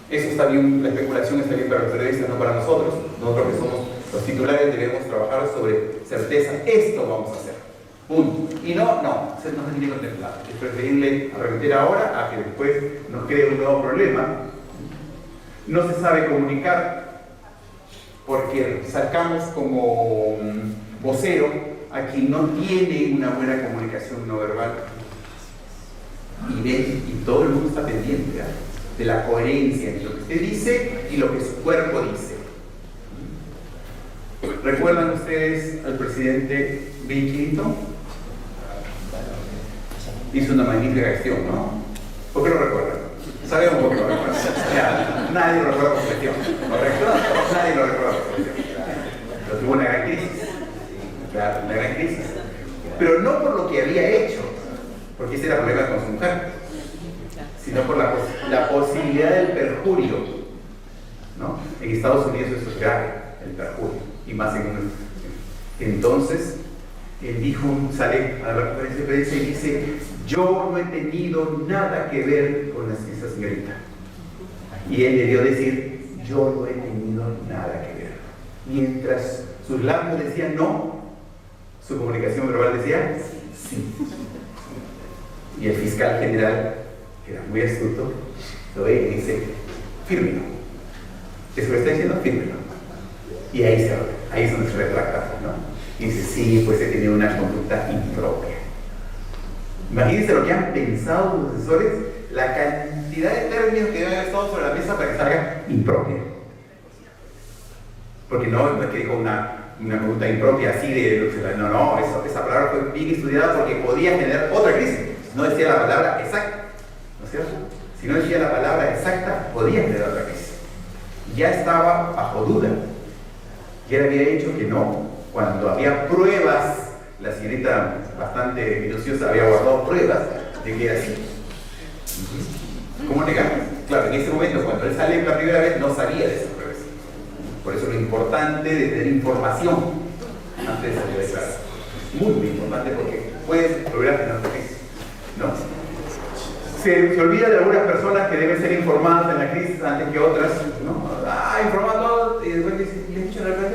Eso está bien, la especulación está bien para los periodistas, no para nosotros. Nosotros que somos los titulares debemos trabajar sobre certeza. Esto vamos a hacer. Punto. Y no se tiene que contemplar. Es preferible arremeter ahora a que después nos cree un nuevo problema. No se sabe comunicar porque sacamos como vocero a quien no tiene una buena comunicación no verbal. Y todo el mundo está pendiente, ¿eh? De la coherencia entre lo que usted dice y lo que su cuerpo dice. ¿Recuerdan ustedes al presidente Bill Clinton? Hizo una magnífica gestión, ¿no? ¿Por qué lo recuerdan? Sabemos por qué lo recuerdan. Nadie lo recuerda por gestión, ¿correcto? Nadie lo recuerda por gestión. Pero tuvo una gran crisis. Claro, una gran crisis. Pero no por lo que había hecho, porque ese era el problema con su mujer, sino por la posibilidad del perjurio, ¿no? En Estados Unidos eso es grave, el perjurio, y más entonces él dijo, sale a la conferencia de prensa y dice: yo no he tenido nada que ver con esa señorita. Y él debió decir: yo no he tenido nada que ver. Mientras sus labios decían no, su comunicación verbal decía sí. Y el fiscal general, que era muy astuto, lo ve y dice, fírmelo. Eso que está diciendo, fírmelo. Y ahí es donde se retracta, ¿no? Y dice, sí, pues he tenido una conducta impropia. Imagínense lo que han pensado los asesores, la cantidad de términos que deben haber estado sobre la mesa para que salga impropia. Porque no es que dijo una conducta impropia así de... No, esa palabra fue bien estudiada porque podía generar otra crisis. No decía la palabra exacta, ¿no es cierto? Si no decía la palabra exacta, podía generar otra crisis. Ya estaba bajo duda. Ya le había dicho que no. Cuando había pruebas, la señorita bastante minuciosa había guardado pruebas de que era así. ¿Cómo negamos? Claro, en ese momento, cuando él sale la primera vez, no sabía de esas pruebas. Por eso lo importante de tener información antes de salir a declarar. Muy, muy importante porque puedes lograr tener otra crisis. ¿No? Se olvida de algunas personas que deben ser informadas en la crisis antes que otras, ¿no? Informando, y después dice, ¿le he dicho la verdad?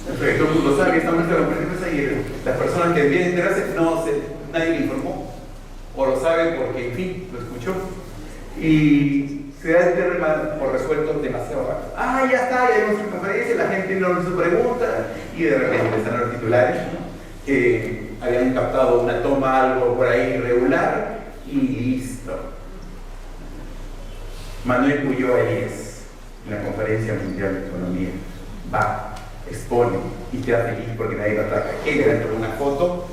Todo el mundo sabe que estamos en la conferencia y las personas que debían enterarse, nadie le informó, o lo sabe porque, en fin, lo escuchó, y se da el tema por resuelto demasiado rápido. Ya está, ya hay una conferencia, la gente no se pregunta, y de repente están los titulares, ¿no? Habían captado una toma, algo por ahí irregular, y listo. Manuel Puyó Elías, en la Conferencia Mundial de Economía, va, expone y queda feliz porque nadie lo ataca. Él le da una foto,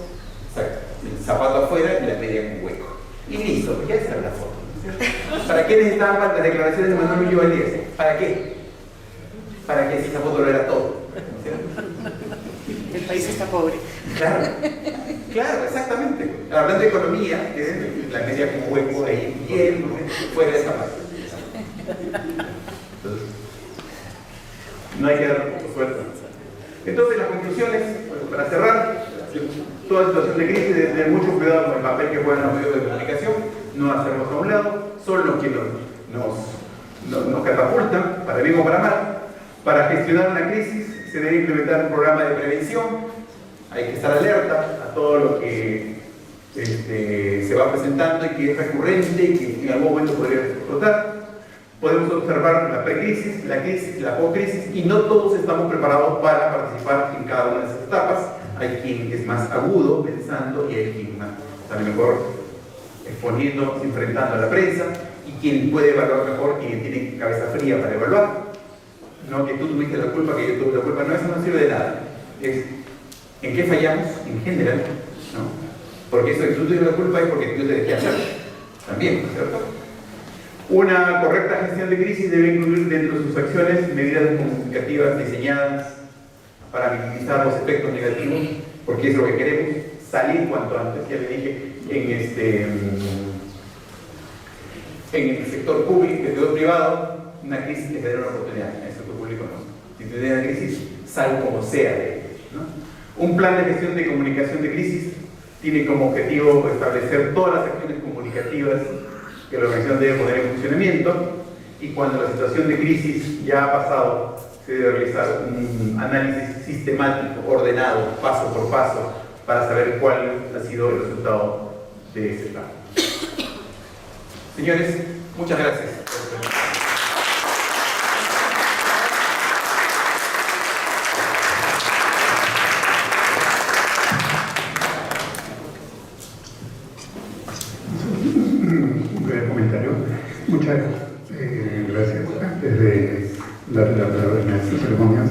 el zapato afuera y la media con hueco. Y listo, ya está la foto, ¿no es cierto? ¿Para qué necesitaban las declaraciones de Manuel Puyó Elías? ¿Para qué? ¿Para qué si esa foto lo era todo? ¿No es cierto? El país está pobre. Claro, exactamente. Hablando de economía, la media con hueco ahí, bien, fuera de esa parte. Entonces, no hay que dar poco suelto. Entonces, las conclusiones, para cerrar, toda situación de crisis debe tener mucho cuidado con el papel que juegan los medios de comunicación, no hacerlos a un lado, son los que nos catapultan, para bien o para mal. Para gestionar una crisis se debe implementar un programa de prevención, hay que estar alerta a todo lo que se va presentando y que es recurrente y que en algún momento podría explotar. Podemos observar la precrisis, la crisis, la post-crisis, y no todos estamos preparados para participar en cada una de esas etapas. Hay quien es más agudo pensando y hay quien está mejor exponiendo, enfrentando a la prensa, y quien puede evaluar mejor, quien tiene cabeza fría para evaluar. No que tú tuviste la culpa, que yo tuve la culpa, no, eso no sirve de nada. Es en qué fallamos en general, ¿no? Porque eso que tú tuviste la culpa es porque yo te dejé hacer también, ¿no es cierto? Una correcta gestión de crisis debe incluir dentro de sus acciones medidas comunicativas diseñadas para minimizar los efectos negativos, porque es lo que queremos, salir cuanto antes. Ya le dije, en el sector público, en el sector privado, una crisis te genera una oportunidad, en el sector público no. Si te da una crisis, sal como sea de ella, ¿no? Un plan de gestión de comunicación de crisis tiene como objetivo establecer todas las acciones comunicativas que la organización debe poner en funcionamiento, y cuando la situación de crisis ya ha pasado, se debe realizar un análisis sistemático, ordenado, paso por paso, para saber cuál ha sido el resultado de ese plan. Señores, muchas gracias. Muchas gracias. Antes de darle la palabra a las ceremonias,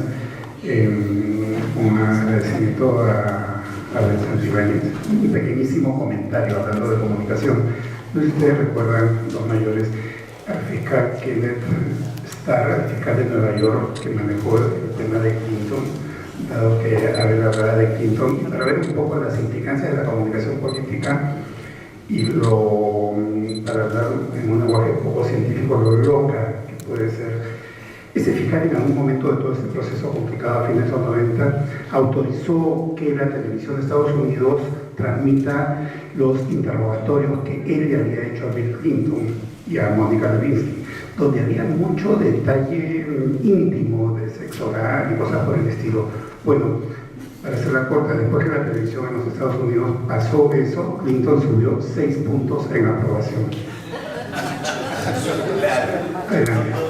un agradecimiento a Alexandre Ibáñez. Un pequeñísimo comentario hablando de comunicación. No sé si ustedes recuerdan, los mayores, al fiscal Kenneth Starr, el fiscal de Nueva York, que manejó el tema de Clinton, dado que hablaba de Clinton, para ver un poco las implicancias de la comunicación política y para hablar en un lenguaje poco científico, lo loca que puede ser. Ese fiscal en algún momento de todo este proceso complicado a fines de los 90 autorizó que la televisión de Estados Unidos transmita los interrogatorios que él le había hecho a Bill Clinton y a Mónica Lewinsky, donde había mucho detalle íntimo de ese sexo oral y cosas por el estilo. Bueno, para hacerla corta, después que la televisión en los Estados Unidos pasó eso, Clinton subió 6 puntos en aprobación. Adelante.